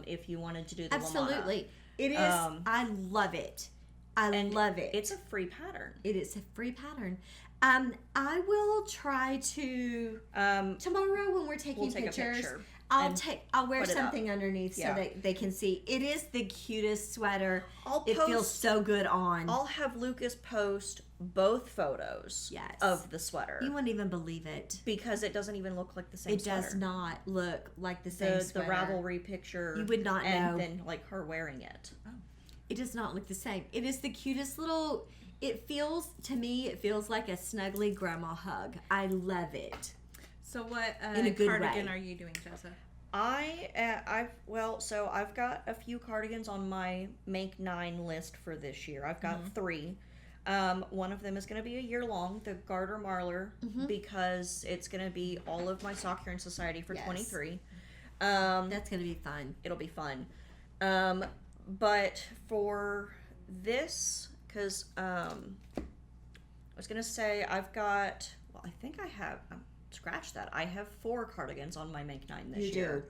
If you wanted to do the Absolutely. Lamana. It is. I love it. I love it. It's a free pattern. It is a free pattern. I will try to tomorrow when we're taking We'll take a pictures. picture I'll wear put it up. something underneath so Yeah. that they can see. It is the cutest sweater. I'll It feels post- so good on. I'll have Lucas post both photos of the sweater. You won't even believe it. Because it doesn't even look like the same It sweater. does not look like the same The sweater. Ravelry picture. You would not know. And then like her wearing it. It does not look the same. It is the cutest little. It feels like a snuggly grandma hug. I love it. So what In a good cardigan way. are you doing, Jessa? So I've got a few cardigans on my Make 9 list for this year. I've got 3. One of them is going to be a year long, the Garter Marler, because it's going to be all of my Sock Yarn Society for 23. That's going to be fun. It'll be fun. But for this, because I was going to say I think I have, scratch that. I have 4 cardigans on my Make 9 this year.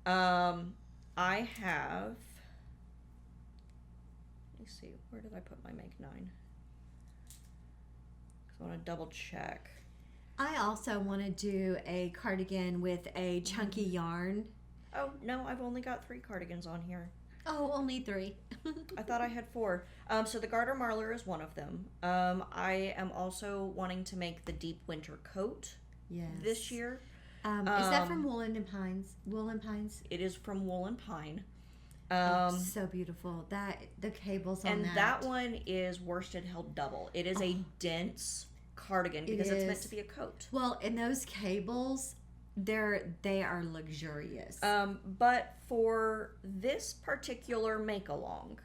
I have, let me see, where did I put my Make 9? I want to double check. I also want to do a cardigan with a chunky yarn. Oh, no, I've only got 3 cardigans on here. Oh, only 3. I thought I had 4. So the Garter Marler is one of them. I am also wanting to make the deep winter coat this year. Is that from Wool and Pines? Wool and Pines? It is from Wool and Pine. So beautiful. The cables on and that. that one is worsted held double. It is a dense cardigan because it's meant to be a coat. Well, and those cables, they are luxurious. But for this particular make along,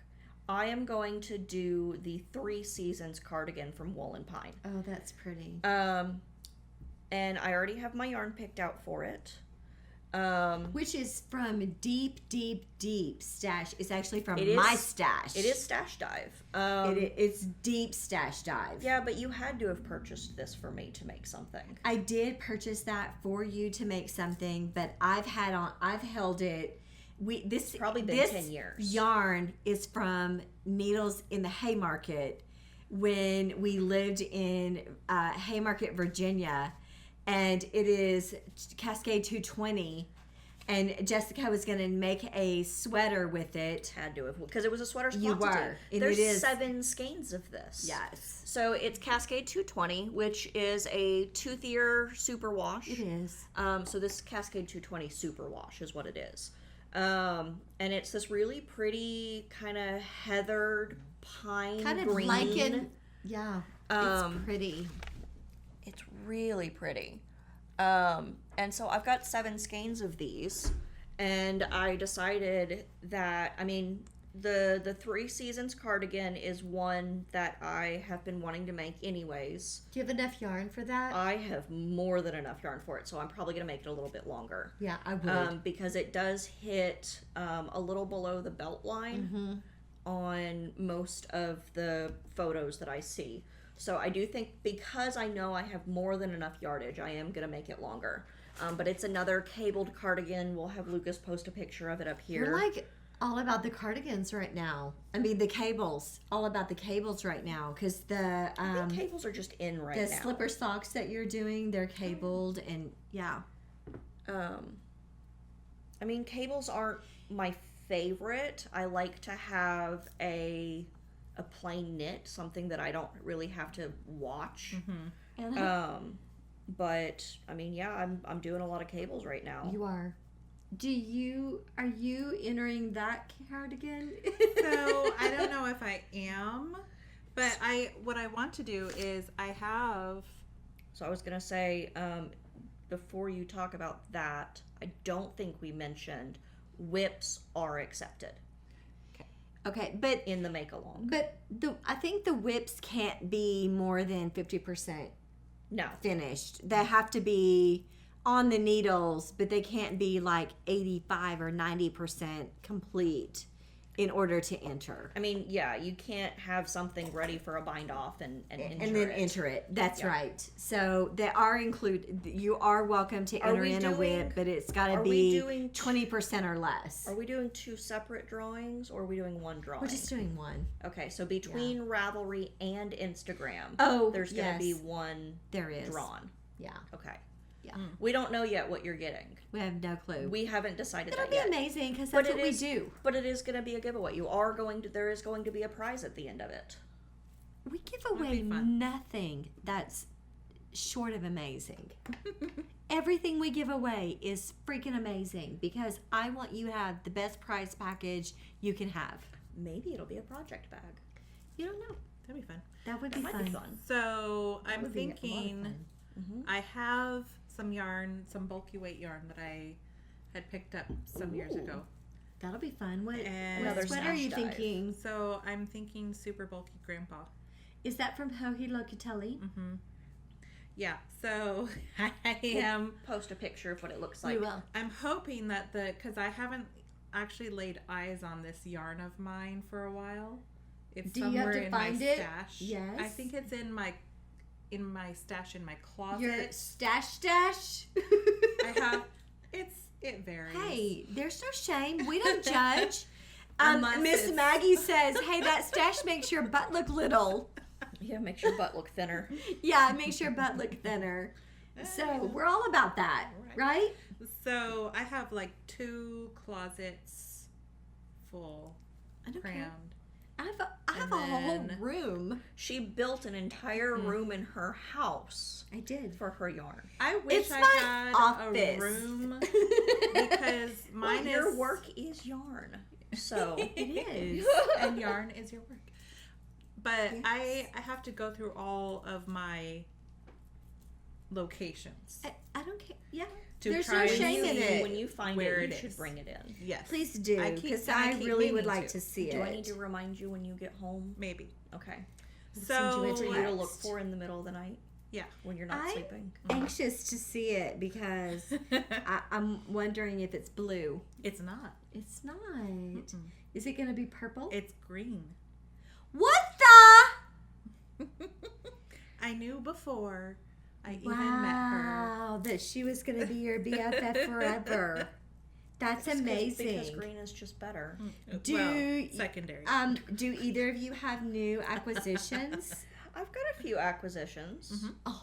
I am going to do the 3 Seasons cardigan from Wool and Pine. Oh, that's pretty. And I already have my yarn picked out for it. Which is from deep stash. It's actually from It is- my stash. It is Stash Dive. It's deep stash dive. Yeah, but you had to have purchased this for me to make something. I did purchase that for you to make something, but I've held it. This Probably been this 10 years. Yarn is from Needles in the Haymarket when we lived in Haymarket, Virginia, and it is Cascade 220. And Jessica was going to make a sweater with it. Had to have, because it was a sweater's You quantity. were. And There's it is- 7 skeins of this. Yes. So it's Cascade 220, which is a toothier superwash. It is. So this Cascade 220 superwash is what it is. And it's this really pretty kind of heathered pine Kind of green. lichen. Yeah. It's pretty. It's really pretty. And so I've got 7 skeins of these, and I decided that, I mean, the 3 Seasons cardigan is one that I have been wanting to make anyways. Do you have enough yarn for that? I have more than enough yarn for it, so I'm probably going to make it a little bit longer. Yeah, I would. Because it does hit a little below the belt line on most of the photos that I see. So I do think, because I know I have more than enough yardage, I am going to make it longer. But it's another cabled cardigan. We'll have Lucas post a picture of it up here. You're like all about the cardigans right now. I mean, the cables. All about the cables right now. Because the I think cables are just in right the now. slipper socks that you're doing, they're cabled. And yeah. I mean, cables aren't my favorite. I like to have a plain knit, something that I don't really have to watch. But I mean, yeah, I'm doing a lot of cables right now. You are. Are you entering that cardigan? So I don't know if I am, but what I want to do is I have. So I was gonna say, before you talk about that, I don't think we mentioned whips are accepted Okay, but in the make along. But I think the whips can't be more than 50% No, finished. They have to be on the needles, but they can't be like 85 or 90% complete in order to enter. I mean, yeah, you can't have something ready for a bind off and enter And then it. enter it. That's Yeah. right. So they are included. You are welcome to enter we in a doing- whip, but it's got to are we be doing 20% or less. Are we doing 2 separate drawings, or are we doing 1 drawing? We're just doing one. Okay, so between Ravelry and Instagram, Oh, there's going to be yes. 1 There is. drawn. Yeah. Okay. Yeah. We don't know yet what you're getting. We have no clue. We haven't decided It'll that be yet. amazing because But that's what it we is- do. But it is going to be a giveaway. There is going to be a prize at the end of it. We give away be fun. nothing that's short of amazing. Everything we give away is freaking amazing because I want you to have the best prize package you can have. Maybe it'll be a project bag. You don't know. That'd be fun. That would be That fun. might be fun. So I'm would be a lot of thinking fun. I have some yarn, some bulky weight yarn that I had picked up some years Ooh. ago. That'll be fun. What Another sweater are you stash dive. thinking? So I'm thinking super bulky grandpa. Is that from Hohi Locatelli? Yeah. So I am. Post a picture of what it looks We like. will. I'm hoping that because I haven't actually laid eyes on this yarn of mine for a while. It's Do you have somewhere to in find my it? stash. Yes. I think it's in my stash in my closet. Your stash. I have. It varies. Hey, there's no shame. We don't judge. Unless Miss it's- Maggie says, "Hey, that stash makes your butt look little." Yeah, makes your butt look thinner. Yeah, it makes your butt look thinner. So we're all about that, right? So I have like 2 closets full, Okay. crammed. I have And a whole then- room. She built an entire room in her house I did. for her yarn. I wish It's I my had office. a room because mine Well, is your work is yarn. So It is. and yarn is your work. But I have to go through all of my locations. I don't care. Yeah. To There's try no and shame in see it. when you find where it, you it should is. bring it in. Yes. Please do, I keep- because I I keep really would meaning like to. to see Do it. I need to remind you when you get home? Maybe. Okay. send you So a For you to look text. for in the middle of the night. Yeah. when you're not I'm sleeping. anxious to see it because I'm wondering if it's blue. It's not. It's not. Is it going to be purple? It's green. What the? I knew before I even met her. Wow, that she was going to be your BFF forever. That's amazing. Because green is just better. Secondary. Do either of you have new acquisitions? I've got a few acquisitions. Mm-hmm. Oh,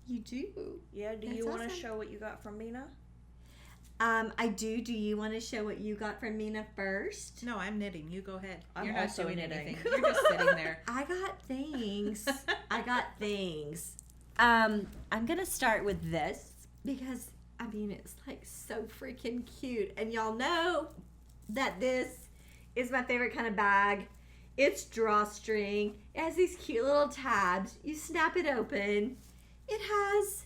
you do? Yeah, do That's you want to awesome. show what you got from Mina? I do. Do you want to show what you got from Mina first? No, I'm knitting. You go ahead. I'm You're not also doing knitting. anything. You're just sitting there. I got things. I'm gonna start with this because I mean it's like so freaking cute, and y'all know that this is my favorite kind of bag. It's drawstring. It has these cute little tabs. You snap it open. It has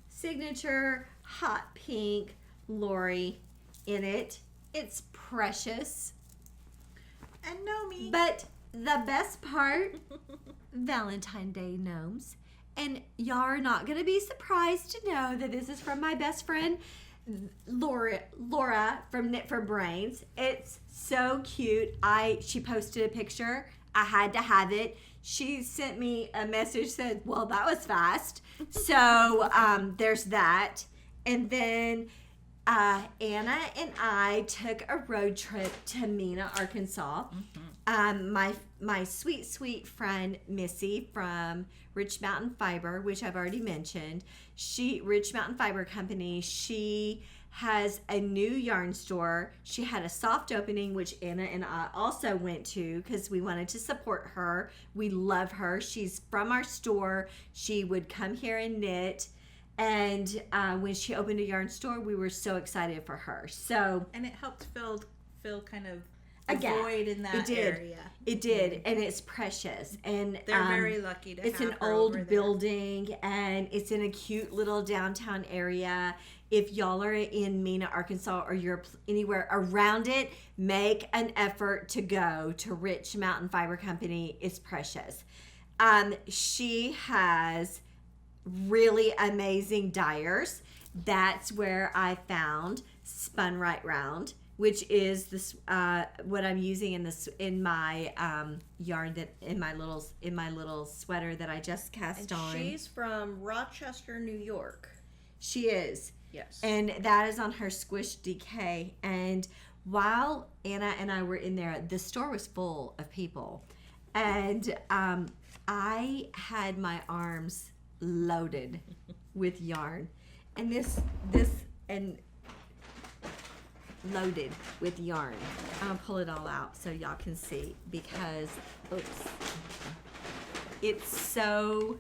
signature hot pink Lori in it. It's precious. And know me. But the best part, Valentine Day gnomes. And y'all are not going to be surprised to know that this is from my best friend, Laura from Knit for Brains. It's so cute. She posted a picture. I had to have it. She sent me a message said, well, that was fast. So there's that. And then Anna and I took a road trip to Mena, Arkansas. My sweet, sweet friend Missy from Rich Mountain Fiber, which I've already mentioned. Rich Mountain Fiber Company, she has a new yarn store. She had a soft opening, which Anna and I also went to because we wanted to support her. We love her. She's from our store. She would come here and knit. And when she opened a yarn store, we were so excited for her. And it helped fill kind of A a gap. void in that It did. area. It did, and it's precious. And They're very lucky to it's have an her old over there. building, and it's in a cute little downtown area. If y'all are in Mena, Arkansas, or you're anywhere around it, make an effort to go to Rich Mountain Fiber Company. It's precious. She has really amazing dyers. That's where I found Spun Right Round, which is this what I'm using in my yarn that in my little sweater that I just cast And on. she's from Rochester, New York. She is. Yes. And that is on her Squish DK. And while Anna and I were in there, the store was full of people. And I had my arms loaded with yarn. And loaded with yarn. I'm gonna pull it all out so y'all can see because it's so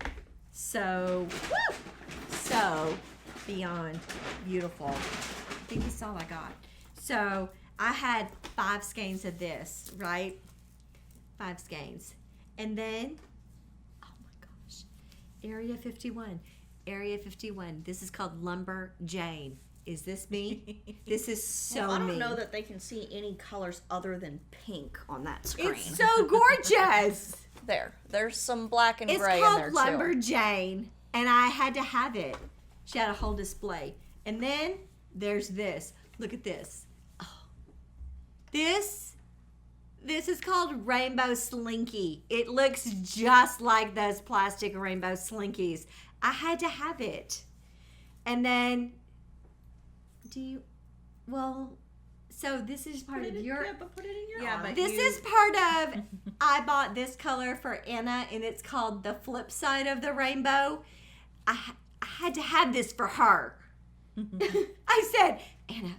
beyond beautiful. I think that's all I got. So I had 5 skeins of this, right? 5 skeins. And then, oh my gosh, Area 51. Area 51. This is called Lumber Jane. Is this me? This is so I don't me. know that they can see any colors other than pink on that screen. It's so gorgeous. There's some black and It's gray in there called too. Lumber Jane, and I had to have it. She had a whole display. And then there's this. Look at this. Oh. This is called Rainbow Slinky. It looks just like those plastic rainbow slinkies. I had to have it. And then, so this is part of your... But put it in your Yeah, arm. but This is part of, I bought this color for Anna, and it's called the flip side of the rainbow. I had to have this for her. I said, Anna,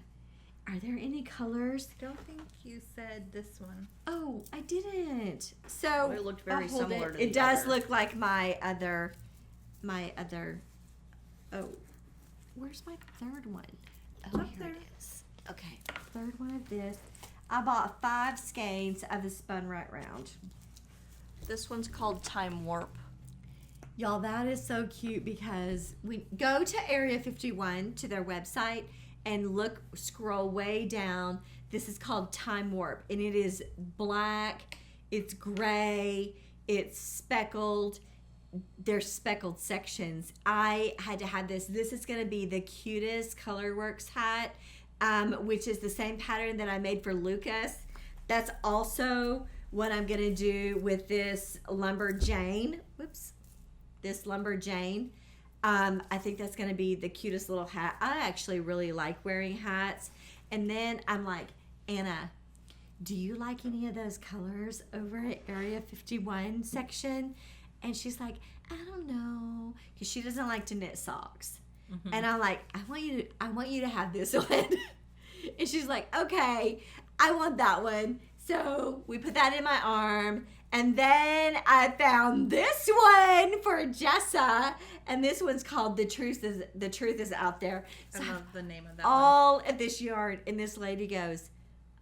are there any colors? I don't think you said this one. Oh, I didn't. So It looked very I'll hold similar it. to It the does other. look like my other. Oh, where's my third one? Oh, Up here there. it is. Okay, third one of this. I bought 5 skeins of the Spun Right Round. This one's called Time Warp. Y'all, that is so cute because we go to Area 51 to their website and scroll way down. This is called Time Warp, and it is black, it's gray, it's speckled. they're speckled sections. I had to have this. This is going to be the cutest Colorworks hat, which is the same pattern that I made for Lucas. That's also what I'm going to do with this Lumberjane. Whoops. This Lumberjane. I think that's going to be the cutest little hat. I actually really like wearing hats. And then I'm like, Anna, do you like any of those colors over at Area 51 section? And she's like, I don't know, because she doesn't like to knit socks. Mm-hmm. And I'm like, I want you to have this one. And she's like, okay, I want that one. So we put that in my arm. And then I found this one for Jessa, and this one's called The Truth is Out There. So I love the name of that all of this yarn, and this lady goes,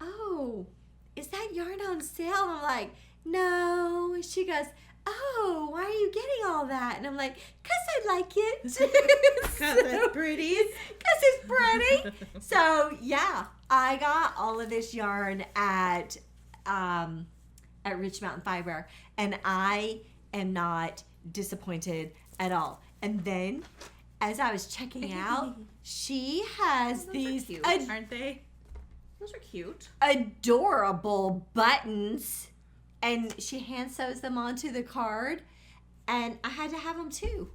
oh, is that yarn on sale? And I'm like, no. And she goes, oh, why are you getting all that? And I'm like, because I like it. Because it's pretty. Because it's pretty. So, yeah, I got all of this yarn at Rich Mountain Fiber, and I am not disappointed at all. And then, as I was checking out, she has these cute, aren't they? Those are cute. Adorable buttons, and she hand sews them onto the card, and I had to have them too.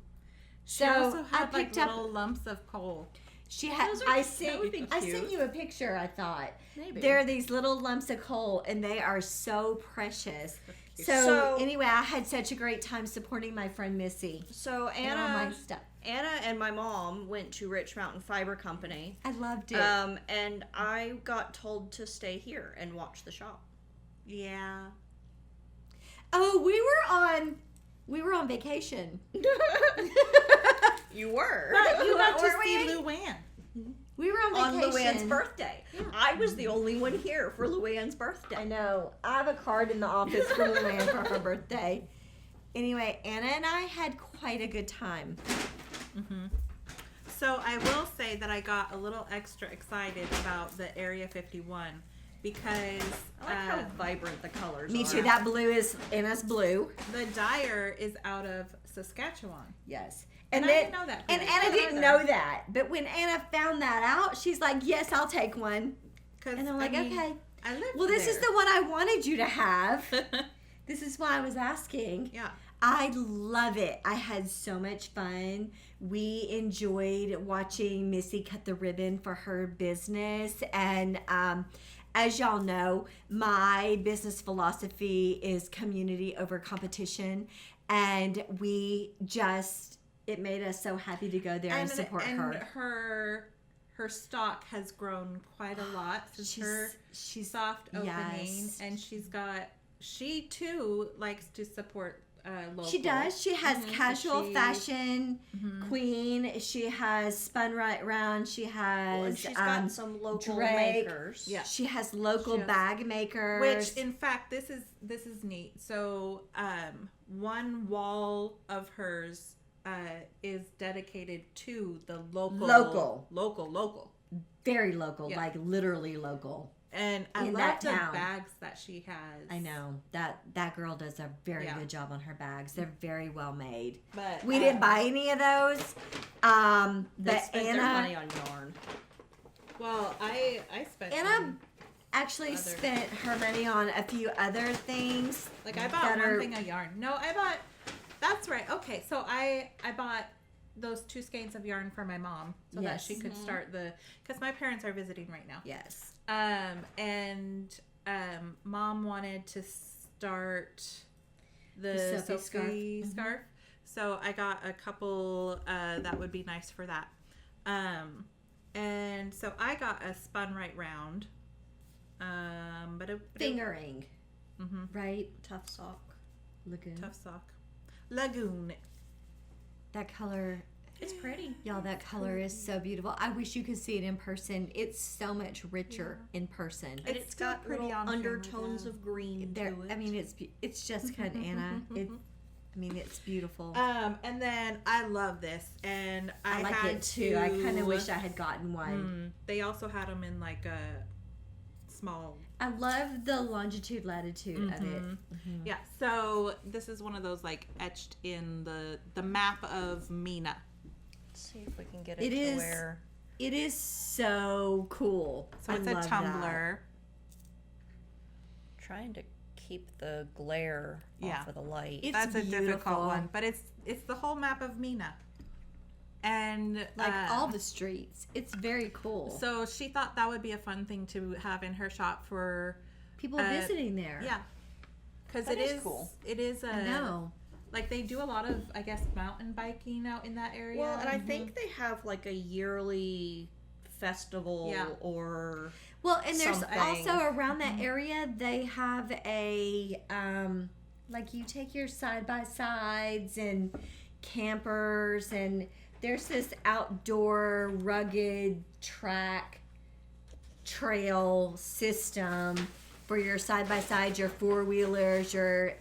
She also had like little lumps of coal. She had. I sent you a picture. I thought maybe there are these little lumps of coal, and they are so precious. So anyway, I had such a great time supporting my friend Missy. So Anna and my mom went to Rich Mountain Fiber Company. I loved it. And I got told to stay here and watch the shop. Yeah. Oh, we were on vacation. You were. But you got to see Luann. We were on vacation. On Luann's birthday. Yeah. I was the only one here for Luann's birthday. I know. I have a card in the office for Luann for her birthday. Anyway, Anna and I had quite a good time. Mm-hmm. So I will say that I got a little extra excited about the Area 51 because I like how vibrant the colors are. Me too. That blue is Anna's blue. The dyer is out of Saskatchewan. Yes. And I didn't know that. And Anna didn't know that. But when Anna found that out, she's like, yes, I'll take one. And I'm like, okay. I lived well, this there. is the one I wanted you to have. This is why I was asking. Yeah. I love it. I had so much fun. We enjoyed watching Missy cut the ribbon for her business. And as y'all know, my business philosophy is community over competition. And it made us so happy to go there and support her. And her stock has grown quite a lot since she's soft opening. Yes. And she too likes to support local. She does. She has casual fashion queen. She has spun right round. She has and she's got some local Drake. makers. Yeah. She has local bag makers. Which in fact this is neat. So one wall of hers is dedicated to the local. Very local, like literally local. And I love the bags that she has. I know that girl does a very good job on her bags. They're very well made. But we didn't buy any of those. They spent their money on yarn. Well, I spent. Anna actually spent her money on a few other things. Like I bought one thing of yarn. No, I bought. That's right. Okay, so I bought those 2 skeins of yarn for my mom so that she could start because my parents are visiting right now. Yes. Mom wanted to start the Sophie scarf. So I got a couple that would be nice for that. And so I got a spun right round. Fingering. Right? Tough sock. Lagoon. That color, it's pretty. Y'all, that color is so beautiful. I wish you could see it in person. It's so much richer in person. And it's got little undertones of green to it. I mean, it's just kind of Anna. It's beautiful. And then I love this, and I like had it too. I kind of wish I had gotten one. They also had them in like a small. I love the longitude, latitude of it. Mm-hmm. Yeah, so this is one of those like etched in the map of Mina. Let's see if we can get it to where... It is so cool. So it's a tumbler. Trying to keep the glare off of the light. That's a difficult one, but it's the whole map of Mina. And like all the streets. It's very cool. So she thought that would be a fun thing to have in her shop for people visiting there. Yeah. Because it is cool. It is I know. Like they do a lot of, I guess, mountain biking out in that area. Well, and I think they have like a yearly festival or well, and there's something. also around that area they have a like you take your side by sides and campers, and there's this outdoor rugged trail system for your side by sides, your four wheelers, your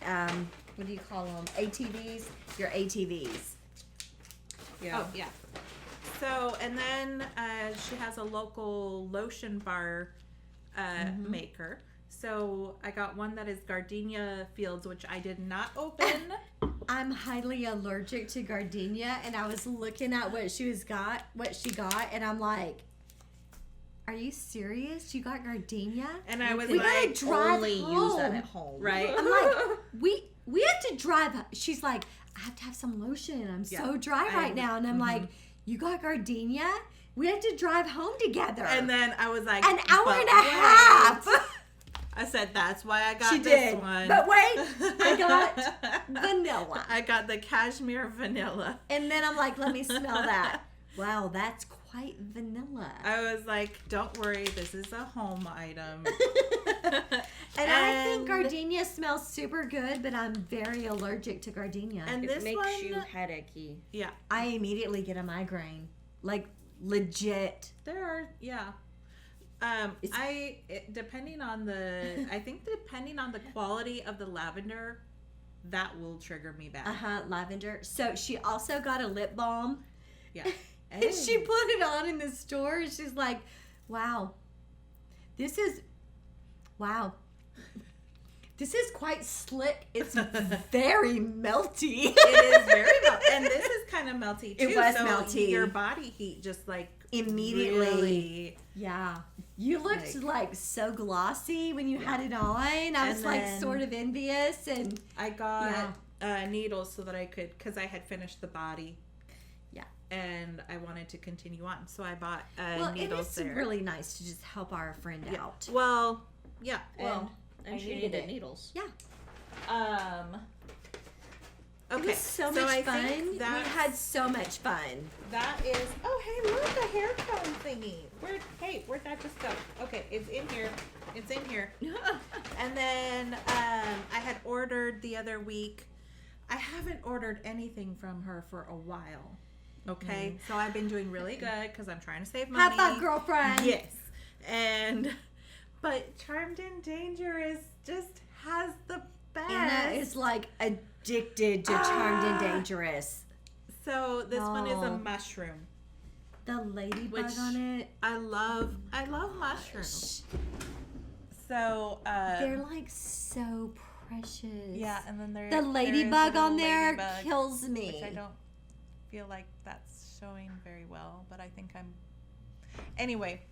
what do you call them? ATVs? Your ATVs. Yeah. Oh, yeah. So, and then she has a local lotion bar maker. So I got one that is gardenia fields, which I did not open. I'm highly allergic to gardenia, and I was looking at what she got, and I'm like, "Are you serious? You got gardenia?" And I was we like, gotta drive only home. use that at home, right? I'm like, we have to drive. She's like, I have to have some lotion. I'm so dry right now, and I'm like, you got gardenia? We have to drive home together. And then I was like, an hour and a half. I said, that's why I got she this did. one. But wait, I got vanilla. I got the cashmere vanilla. And then I'm like, let me smell that. Wow, that's quite vanilla. I was like, don't worry, this is a home item. and I think gardenia smells super good, but I'm very allergic to gardenia. And it this makes one, you headachy. Yeah. I immediately get a migraine. Like, legit. There are, yeah. Depending on the quality of the lavender, that will trigger me back. Lavender. So she also got a lip balm. Yeah. And she put it on in the store. She's like, wow, this is quite slick. It's very melty. It is very melty. And this is kind of melty too. It was so melty. Your body heat just like immediately. Really, yeah. You looked like so glossy when you had it on. I was like sort of envious. And I got needles so that I could, because I had finished the body. Yeah. And I wanted to continue on. So I bought It's needles there. really nice to just help our friend out. Well, yeah. And she needed needles. Yeah. Okay. It was so so much I fun. think We had so much fun. That is. Oh, hey, look, a hair cone thingy. Where'd that just go? Okay, it's in here. It's in here. And then I had ordered the other week. I haven't ordered anything from her for a while. Okay, so I've been doing really good because I'm trying to save money. High five, girlfriend. Yes, but Charmed and Dangerous just has the best. Anna is like addicted to Charmed and Dangerous. So this one is a mushroom. The ladybug on it. I love mushrooms. So they're like so precious. Yeah, and then the ladybug on there kills me. Which I don't feel like that's showing very well, but I think I'm. Anyway.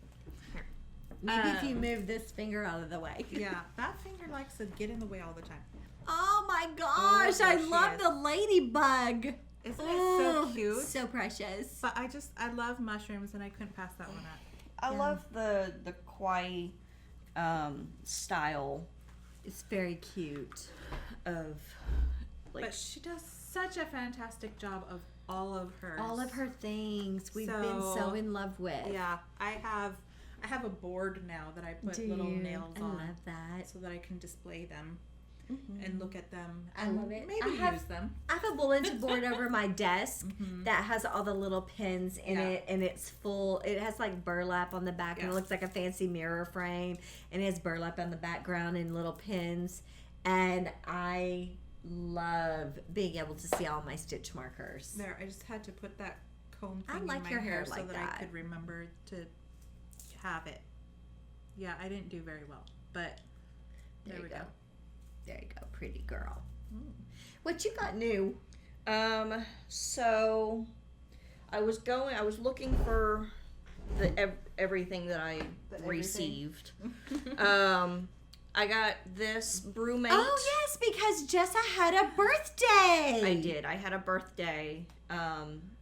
Maybe if you move this finger out of the way. Yeah, that finger likes to get in the way all the time. Oh my gosh, I love the ladybug. Isn't it so cute? So precious. But I love mushrooms, and I couldn't pass that one up. I love the Kwai style. It's very cute. But she does such a fantastic job of all of her things we've been so in love with. Yeah, I have a board now that I put little nails on. I love that. So that I can display them and look at them. I love it. Maybe use them. I have a bulletin board over my desk that has all the little pins in it, and it's full. It has like burlap on the back, and it looks like a fancy mirror frame, and it has burlap on the background and little pins. And I love being able to see all my stitch markers. There, I just had to put that comb thing in my your hair like so that I could remember to have it. Yeah, I didn't do very well, but there we go. There you go, pretty girl. What you got new? So I was looking for everything that I received. I got this brewmate. Oh yes, because Jessa had a birthday. I did. I had a birthday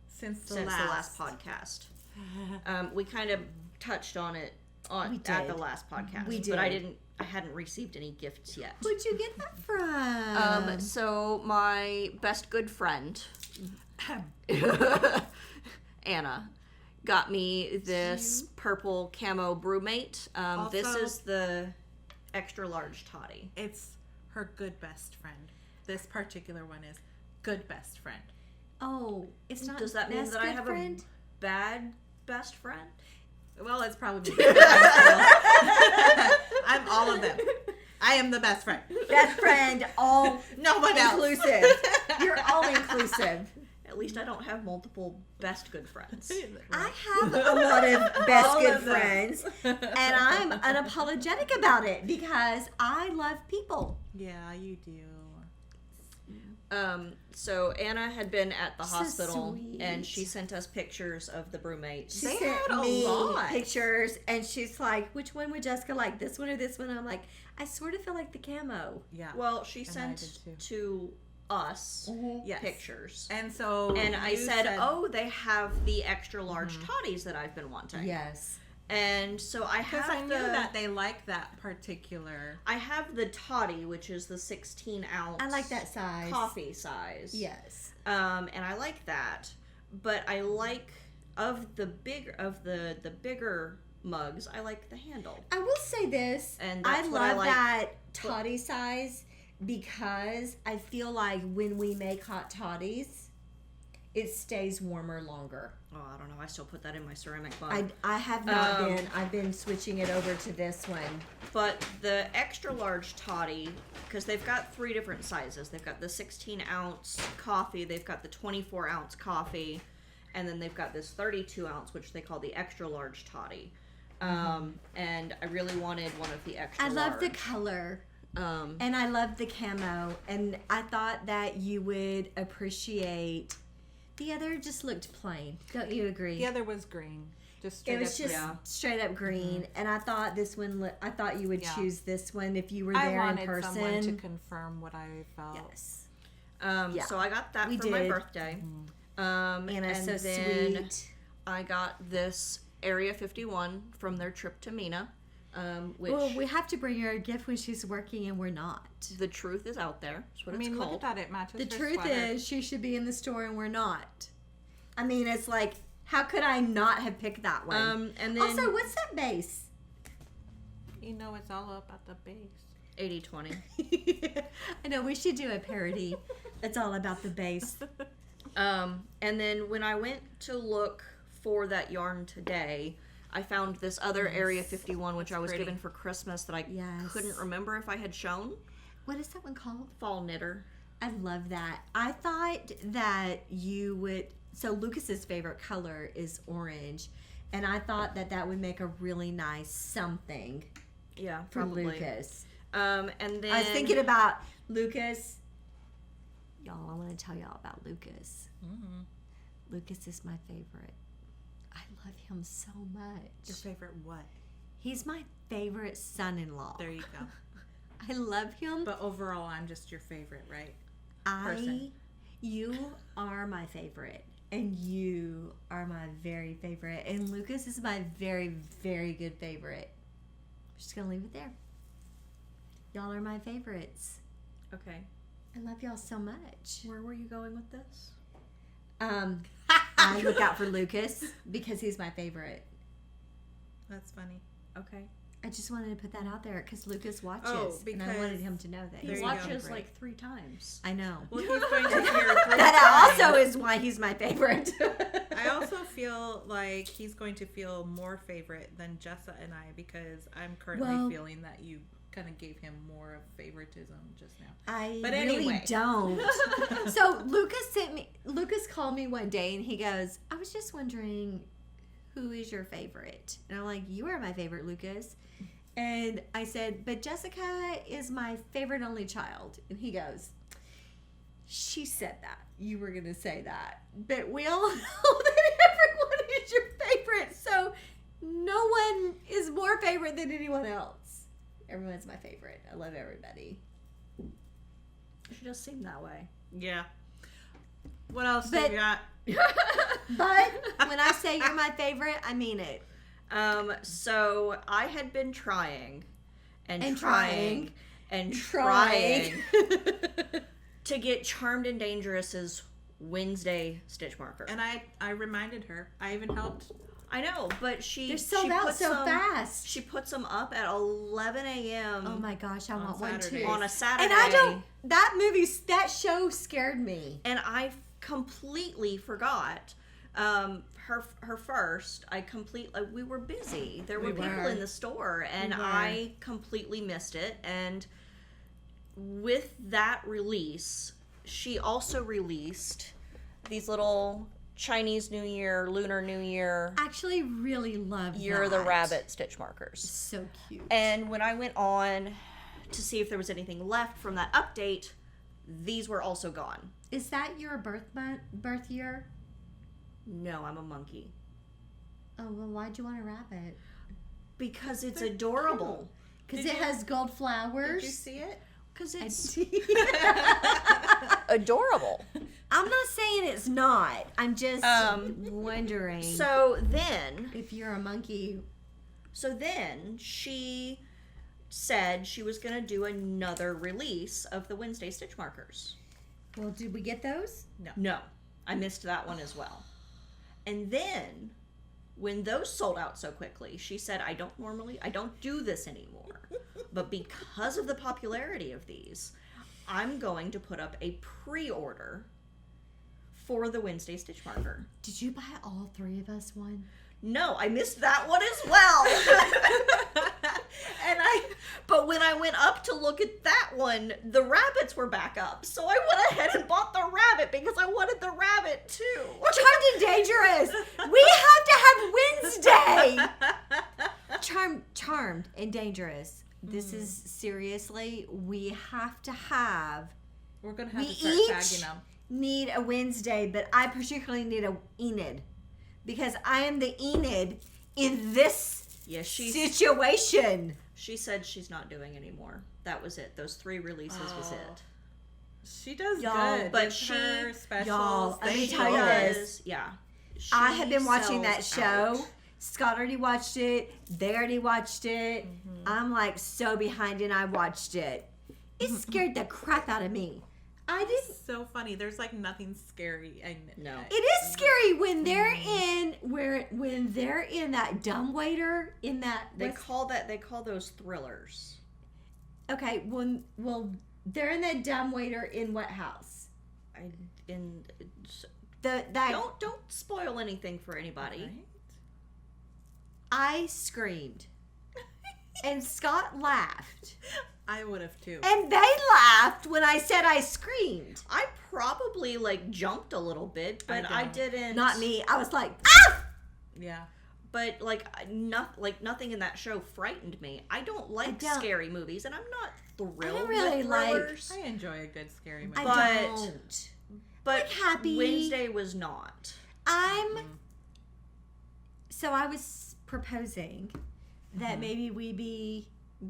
Since the the last last podcast. We kind of touched on it at the last podcast. We But I did. hadn't received any gifts yet. Where'd you get that from? So my best good friend, Anna, got me this purple camo brewmate. This Also- is the extra large toddy. It's her good best friend. This particular one is good best friend. Oh, it's not. Does that mean best that I good have friend? a bad best friend? Well, it's probably I'm all of them. I am the best friend. Best friend, all No one else. inclusive. You're all inclusive. At least I don't have multiple best good friends. I have a lot of best All good of them. friends, and I'm unapologetic about it because I love people. Yeah, you do. So Anna had been at the So hospital, sweet. and she sent us pictures of the brewmates. She They sent had a me lot. pictures, and she's like, "Which one would Jessica like? This one or this one?" And I'm like, "I sort of feel like the camo." Yeah. Well, she And I sent did to us Yes. pictures. And so And I you said, "Oh, they have the extra large toddies that I've been wanting." Yes. And so I because have I knew that they like that particular. I have the toddy, which is the 16 ounce. I like that size. Coffee size. Yes. And I like that, but I like of the bigger mugs. I like the handle. I will say this, And I that's what I love like. that toddy size because I feel like when we make hot toddies, it stays warmer longer. Oh, I don't know. I still put that in my ceramic mug. I have not been. I've been switching it over to this one. But the extra large toddy, because they've got 3 different sizes. They've got the 16 ounce coffee, they've got the 24 ounce coffee, and then they've got this 32 ounce, which they call the extra large toddy. And I really wanted one of the extra I love the large. color. And I love the camo. And I thought that you would appreciate. The other just looked plain. Don't you agree? The other was green. Just straight It was up just green. straight up green, and I thought this one. I thought you would Yeah. choose this one if you were I there in wanted person. someone to confirm what I felt. Yes, So I got that We for my did. birthday. Anna's and so then sweet. I got this Area 51 from their trip to Mina, which Well, we have to bring her a gift when she's working, and we're not. the truth is out there. That's what I mean, it's look called. at that. It matches The her truth sweater. is, she should be in the store, and we're not. I mean, it's like, how could I not have picked that one? And then Also, what's that base? You know, it's all about the base. 80-20. I know we should do a parody. It's all about the base. And then when I went to look for that yarn today, I found this other Area 51, which I was pretty. given for Christmas that I Yes. couldn't remember if I had shown. What is that one called? Fall Knitter. I love that. I thought that you would. So Lucas's favorite color is orange, and I thought that that would make a really nice something Yeah, for probably. Lucas. And then I was thinking about Lucas. Y'all, I want to tell y'all about Lucas. Mm-hmm. Lucas is my favorite. I love him so much. Your favorite what? He's my favorite son-in-law. There you go. I love him. But overall, I'm just your favorite, right? You are my favorite, and you are my very favorite, and Lucas is my very, very good favorite. I'm just gonna leave it there. Y'all are my favorites. Okay. I love y'all so much. Where were you going with this? I look out for Lucas because he's my favorite. That's funny. Okay. I just wanted to put that out there because Lucas watches, and I because wanted him to know that He There he's you my go. watches favorite. like 3 times. I know. Well, he's going to hear 3 That times. also is why he's my favorite. I also feel like he's going to feel more favorite than Jessa and I because I'm currently Well- feeling that you kind of gave him more of favoritism just now. I But really anyway. don't. So Lucas called me one day and he goes, I was just wondering who is your favorite? And I'm like, you are my favorite, Lucas. And I said, but Jessica is my favorite only child. And he goes, she said that. You were going to say that. But we all know that everyone is your favorite. So no one is more favorite than anyone else. Everyone's my favorite. I love everybody. She just seemed that way. Yeah. What else do you got? But when I say you're my favorite, I mean it. So I had been trying and trying to get Charmed and Dangerous's Wednesday stitch marker. And I reminded her. I even helped. I know, but They're sold out so fast. She puts them up at 11 a.m. Oh my gosh, I want one Saturday. too. on a Saturday. And that show scared me. And I completely forgot. Her first, we were busy. There were people in the store, and I completely missed it. And with that release, she also released these little Chinese New Year, Lunar New Year, I actually really love Year of the Rabbit stitch markers. So cute. And when I went on to see if there was anything left from that update, these were also gone. Is that your birth year? No, I'm a monkey. Oh, well, why'd you want a rabbit? Because it's adorable. Because it has gold flowers. Did you see it? Because it's Adorable. I'm not saying it's not. I'm just wondering So then if you're a monkey. She said she was going to do another release of the Wednesday stitch markers. Well, did we get those? No, I missed that one as well. And then when those sold out so quickly, she said, I don't do this anymore. But because of the popularity of these, I'm going to put up a pre-order for the Wednesday stitch marker. Did you buy all three of us one? No, I missed that one as well. But when I went up to look at that one, the rabbits were back up. So I went ahead and bought the rabbit because I wanted the rabbit too. Charmed and Dangerous. We have to have Wednesday. Charmed and Dangerous. This is seriously, we have to have. We're going to have We to start each tagging them. need a Wednesday, but I particularly need a Enid. Because I am the Enid in this situation. She said she's not doing anymore. That was it. Those 3 releases was it. She does Y'all, good. but with her specials. y'all, let me They tell you are- this. Yeah. I have been watching She that sells show. out. Scott already watched it. They already watched it. I'm like so behind and I watched it. It scared the crap out of me. I didn't. So funny. There's like nothing scary. No. It is scary when they're in when they're in that dumbwaiter in that. They call those thrillers. Okay, well, they're in that dumbwaiter in what house? Don't spoil anything for anybody. Right? I screamed, and Scott laughed, I would have too. and they laughed when I said I screamed. I probably jumped a little bit, but I don't. didn't. Not me. I was like, ah! Yeah. But nothing in that show frightened me. I don't like don't. scary movies, and I'm not thrilled. I don't really with like- thrillers. I enjoy a good scary movie. I But- don't. But like Happy. Wednesday was not. So I was proposing that maybe we be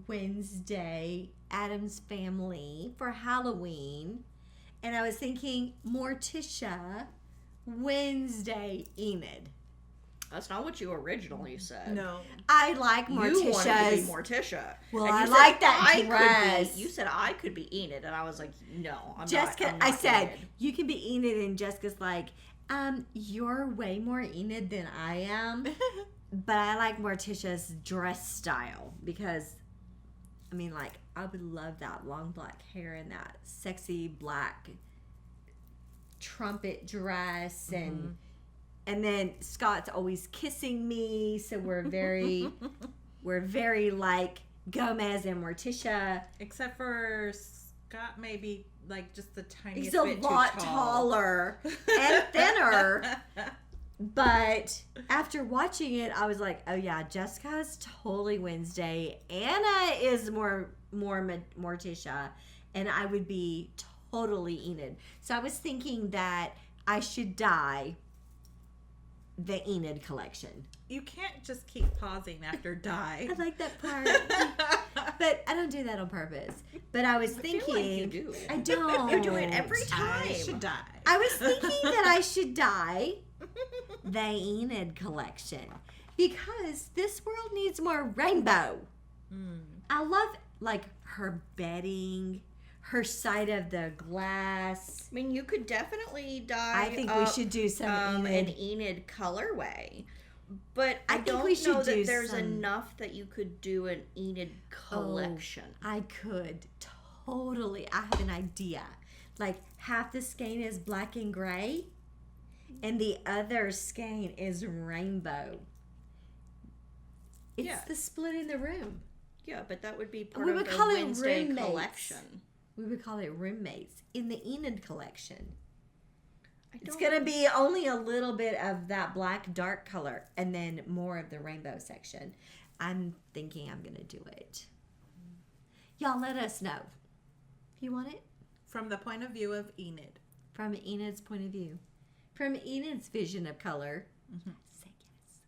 Wednesday Adam's Family for Halloween, and I was thinking Morticia, Wednesday Enid. That's not what you originally said. No. I like You wanted to be Morticia's. Morticia. Well, And you I said like that I could dress. you said I could be Enid, and I was like, no, I'm Jessica, not. I'm I not said Enid. you can be Enid, and Jessica's like, you're way more Enid than I am, but I like Morticia's dress style because, I mean, I would love that long black hair and that sexy black trumpet dress, and then Scott's always kissing me, so we're very like Gomez and Morticia. Except for Scott, maybe just the tiniest He's a bit lot too tall. taller and thinner. But after watching it, I was like, oh yeah, Jessica's totally Wednesday. Anna is more Morticia, and I would be totally Enid. So I was thinking that I should dye the Enid collection. You can't just keep pausing after die. I like that part. But I don't do that on purpose. But I was thinking, feel like you do. I don't. You do it every time. I should die. I was thinking that I should dye the Enid collection because this world needs more rainbow. I love like her bedding, her side of the glass. I mean, you could definitely dye. I think we should do some an Enid. Enid colorway, but I I think don't we should know do that there's some- enough that you could do an Enid collection. I could totally. I have an idea. Like half the skein is black and gray, and the other skein is rainbow. It's Yeah. the split in the room. Yeah, but that would be part We of would the call it Wednesday roommates. collection. We would call it roommates in the Enid collection. I It's don't- going to be only a little bit of that black dark color and then more of the rainbow section. I'm thinking I'm going to do it. Y'all let us know. You want it? From the point of view of Enid. From Enid's point of view. From Enid's vision of color. Say yes.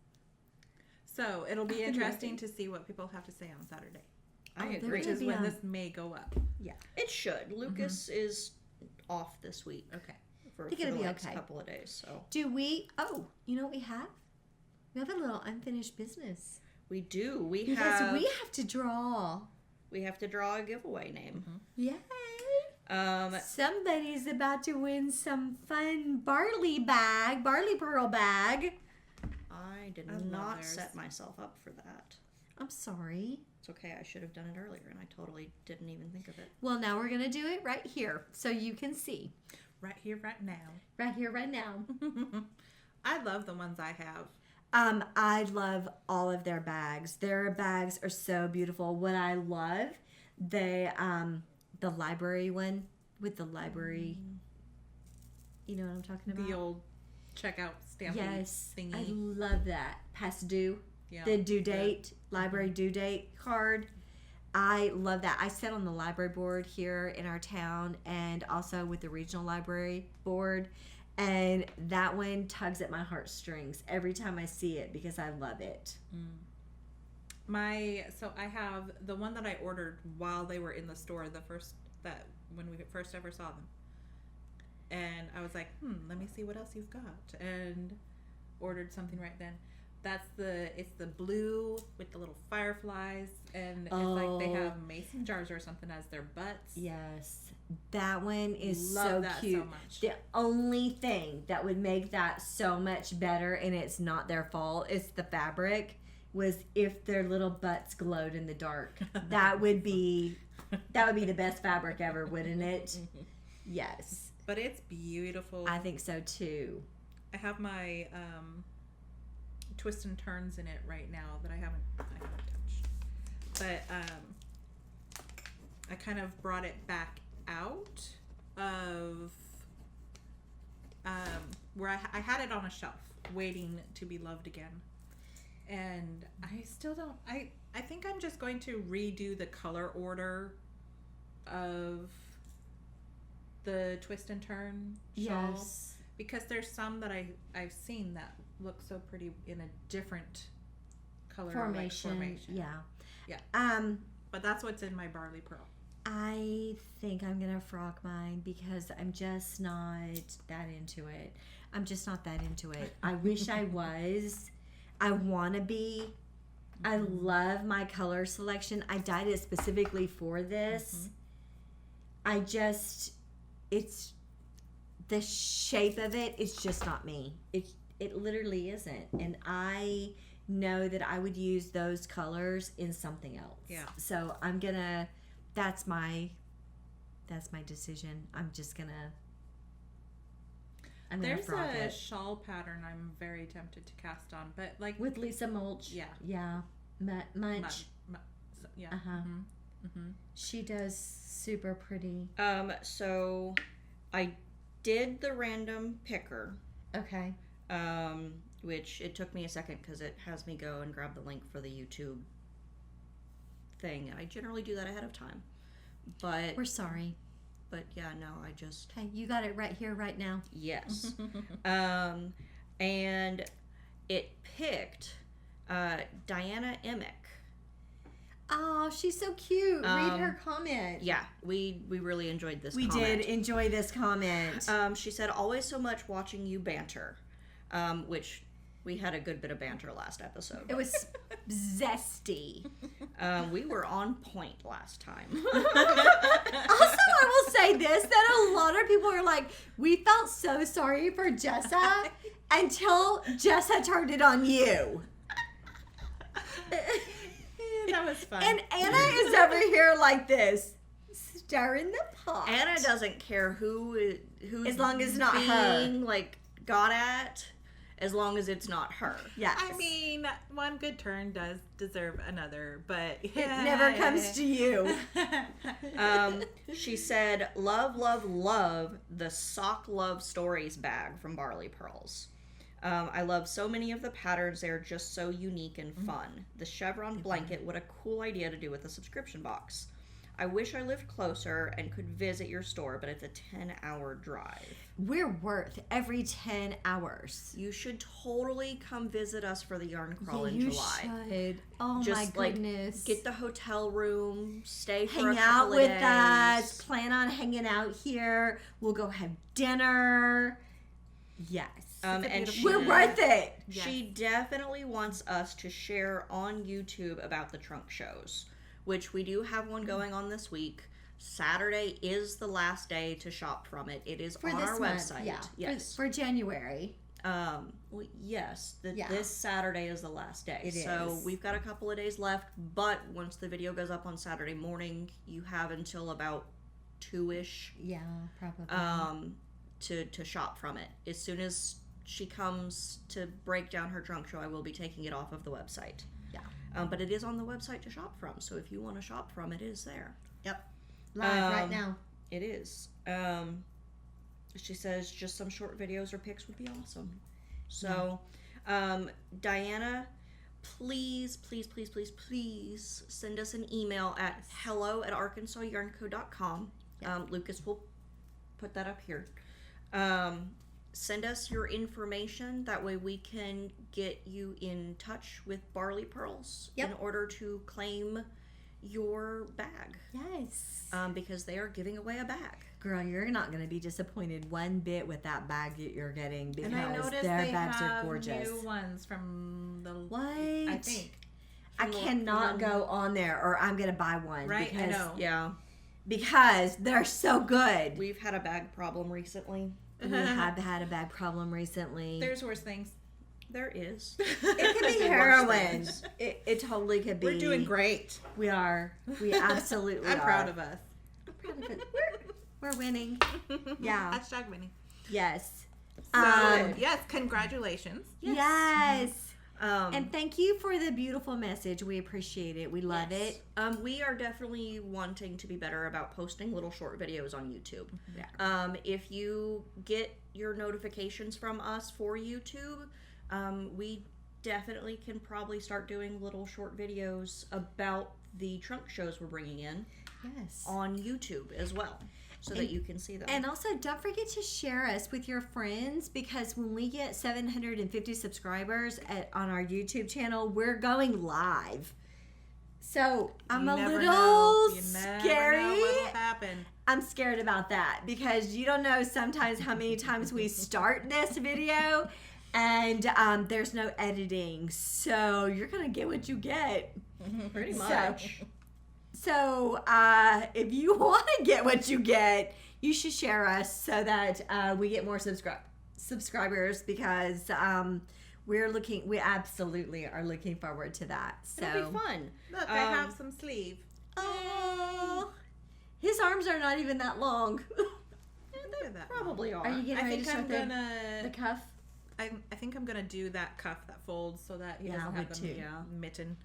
So it'll be interesting to see what people have to say on Saturday. I they're agree. Which gonna is be when on- this may go up. Yeah. It should. Lucas is off this week Okay. for think the it'll be next okay. couple of days. So Do we? Oh, you know what we have? We have a little unfinished business. we do. We Because have we have to draw. we have to draw a giveaway name. Yay! Um, Somebody's about to win some fun barley pearl bag. I did I love not theirs. set myself up for that. I'm sorry. It's okay. I should have done it earlier, and I totally didn't even think of it. Well, now we're going to do it right here so you can see. Right here, right now. Right here, right now. I love the ones I have. I love all of their bags. Their bags are so beautiful. What I love, the library one with the library. You know what I'm talking about? The old checkout stampy Yes, thingy. I love that. Past due. Yeah. The due date, library due date card. I love that. I sit on the library board here in our town and also with the regional library board. And that one tugs at my heartstrings every time I see it because I love it. So I have the one that I ordered while they were in the store, when we first ever saw them. And I was like, let me see what else you've got. And ordered something right then. It's the blue with the little fireflies, and it's like they have mason jars or something as their butts. Yes. That one is Love so that cute. so much. The only thing that would make that so much better, and it's not their fault, it's the fabric, was if their little butts glowed in the dark. That would be the best fabric ever, wouldn't it? Yes. But it's beautiful. I think so too. I have my twists and turns in it right now that I haven't touched. But I kind of brought it back out of where I had it on a shelf waiting to be loved again. And I still don't I think I'm just going to redo the color order of the twist and turn shawl. Yes. Because there's some that I've seen that look so pretty in a different color formation. Yeah. But that's what's in my barley pearl. I think I'm gonna frock mine because I'm just not that into it. I wish I was. I want to be. I love my color selection. I dyed it specifically for this. It's the shape of it is just not me. It literally isn't. And I know that I would use those colors in something else. Yeah. So that's my decision. I'm gonna There's frock a it. shawl pattern I'm very tempted to cast on, but like With Lisa Mulch. Yeah. Yeah. Munch. Yeah. Uh-huh. She does super pretty. So I did the random picker. Okay. which it took me a second because it has me go and grab the link for the YouTube thing. And I generally do that ahead of time. But We're sorry. But yeah, no, I just... Hey, you got it right here, right now. Yes. And it picked Diana Emick. Oh, she's so cute. Read her comment. Yeah, we really enjoyed this We comment. did enjoy this comment. She said, always so much watching you banter, which we had a good bit of banter last episode. It was zesty. We were on point last time. Also, I will say this, that a lot of people are like, we felt so sorry for Jessa until Jessa turned it on you. That was fun. And Anna is over here like this, stirring the pot. Anna doesn't care who's As long as it's not being, her. like, got at, as long as it's not her. Yes. I mean, one good turn does deserve another, but It never comes to you. She said, love, love, love the Sock Love Stories bag from Barley Pearls. I love so many of the patterns. They're just so unique and fun. The Chevron blanket, what a cool idea to do with a subscription box. I wish I lived closer and could visit your store, but it's a 10-hour drive. We're worth every 10 hours. You should totally come visit us for the yarn crawl in You July. should. Oh Just, my goodness. Get the hotel room, stay for Hang a out couple of with days. us. Plan on hanging out here. We'll go have dinner. Yes. And We're worth it. She definitely wants us to share on YouTube about the trunk shows, which we do have one going on this week. Saturday is the last day to shop from it. It is For on this our month, website. yeah. Yes. For January. Well, yes. Yeah. This Saturday is the last day. It so is. we've got a couple of days left, but once the video goes up on Saturday morning, you have until about 2-ish Yeah, probably. to shop from it. As soon as she comes to break down her trunk show, I will be taking it off of the website. Yeah. But it is on the website to shop from, so if you want to shop from it, it is there. Yep. Live right now. It is. She says just some short videos or pics would be awesome. So, Diana, please send us an email at hello@ArkansasYarnCo.com. Lucas will put that up here. Send us your information. That way we can get you in touch with Barley Pearls in order to claim your bag. Yes. Because they are giving away a bag. Girl, you're not going to be disappointed one bit with that bag that you're getting because And I noticed their they bags have are gorgeous. new ones from the... What? I think. I cannot go on there or I'm going to buy one. Right, because, I know. Yeah. Because they're so good. We've had a bag problem recently. We have had a bag problem recently. There's worse things. There is. It could be heroin. It totally could be. We're doing great. We are. We absolutely I'm are. proud of us. I'm proud of it. We're winning. Yeah. Hashtag winning. Yes. So, yes, congratulations. Yes. And thank you for the beautiful message. We appreciate it. We love it. We are definitely wanting to be better about posting little short videos on YouTube. Yeah. If you get your notifications from us for YouTube, we definitely can probably start doing little short videos about the trunk shows we're bringing in on YouTube as well, so that you can see them. And also, don't forget to share us with your friends, because when we get 750 subscribers on our YouTube channel, we're going live. So I'm a little scary. Know what will happen. I'm scared about that because you don't know sometimes how many times we start this video and there's no editing. So you're going to get what you get. Pretty much. So if you want to get what you get, you should share us so that we get more subscribers, because we absolutely are looking forward to that. So It'll be fun. Look, I have some sleeve. Oh, his arms are not even that long. They're that Probably are. Are you getting I ready think to start I'm gonna. the cuff? I think I'm gonna do that cuff that folds so that he Yeah, I doesn't have would the too. mitten.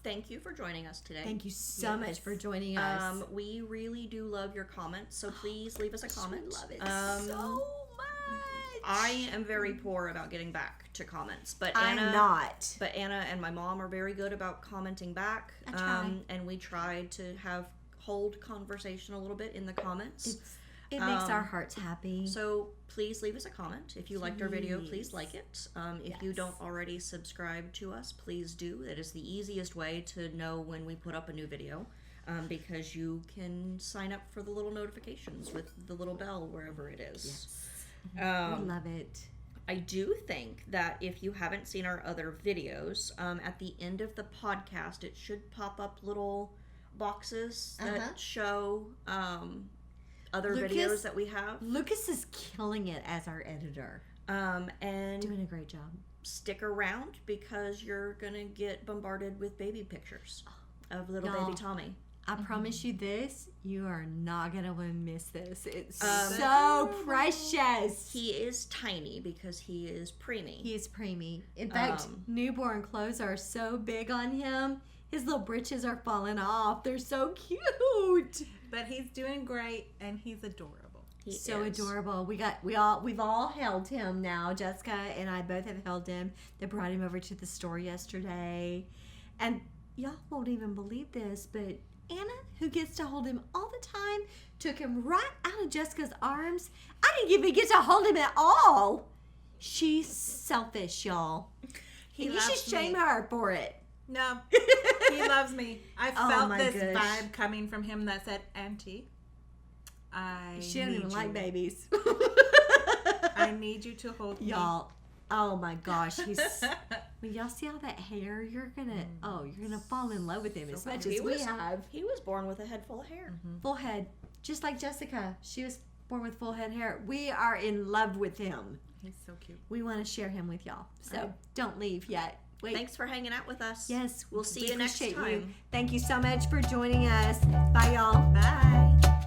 Thank you for joining us today. Thank you so much for joining us. We really do love your comments, so please leave us a comment. We love it so much. I am very poor about getting back to comments, but I'm Anna, not. But Anna and my mom are very good about commenting back. I try. And we try to hold conversation a little bit in the comments. It makes our hearts happy. So please leave us a comment. If you liked our video, please Please. like it. If you don't already subscribe to us, please do. It is the easiest way to know when we put up a new video, because you can sign up for the little notifications with the little bell wherever it is. Yes. We love it. I do think that if you haven't seen our other videos, at the end of the podcast, it should pop up little boxes that show other videos that we have. Lucas is killing it as our editor. And Doing a great job. stick around because you're going to get bombarded with baby pictures of little Y'all. baby Tommy. I promise you this, you are not going to miss this. It's so precious. He is tiny because he is preemie. He is preemie. In fact, newborn clothes are so big on him. His little britches are falling off. They're so cute. But he's doing great, and he's adorable. He So is. adorable. We've all held him now. Jessica and I both have held him. They brought him over to the store yesterday. And y'all won't even believe this, but Anna, who gets to hold him all the time, took him right out of Jessica's arms. I didn't even get to hold him at all. She's selfish, y'all. He And you should loves shame me. her for it. No, he loves me. I Oh felt my this gosh. vibe coming from him that said, Auntie, She doesn't even like babies. I need you to hold Y'all, oh my gosh, he's... When y'all see all that hair, you're gonna fall in love with him as much as we have. He was born with a head full of hair. Full head, just like Jessica. She was born with full head hair. We are in love with him. He's so cute. We want to share him with y'all. So don't leave yet. Wait. Thanks for hanging out with us. Yes, We'll see we you next appreciate time. Thank you so much for joining us. Bye, y'all. Bye.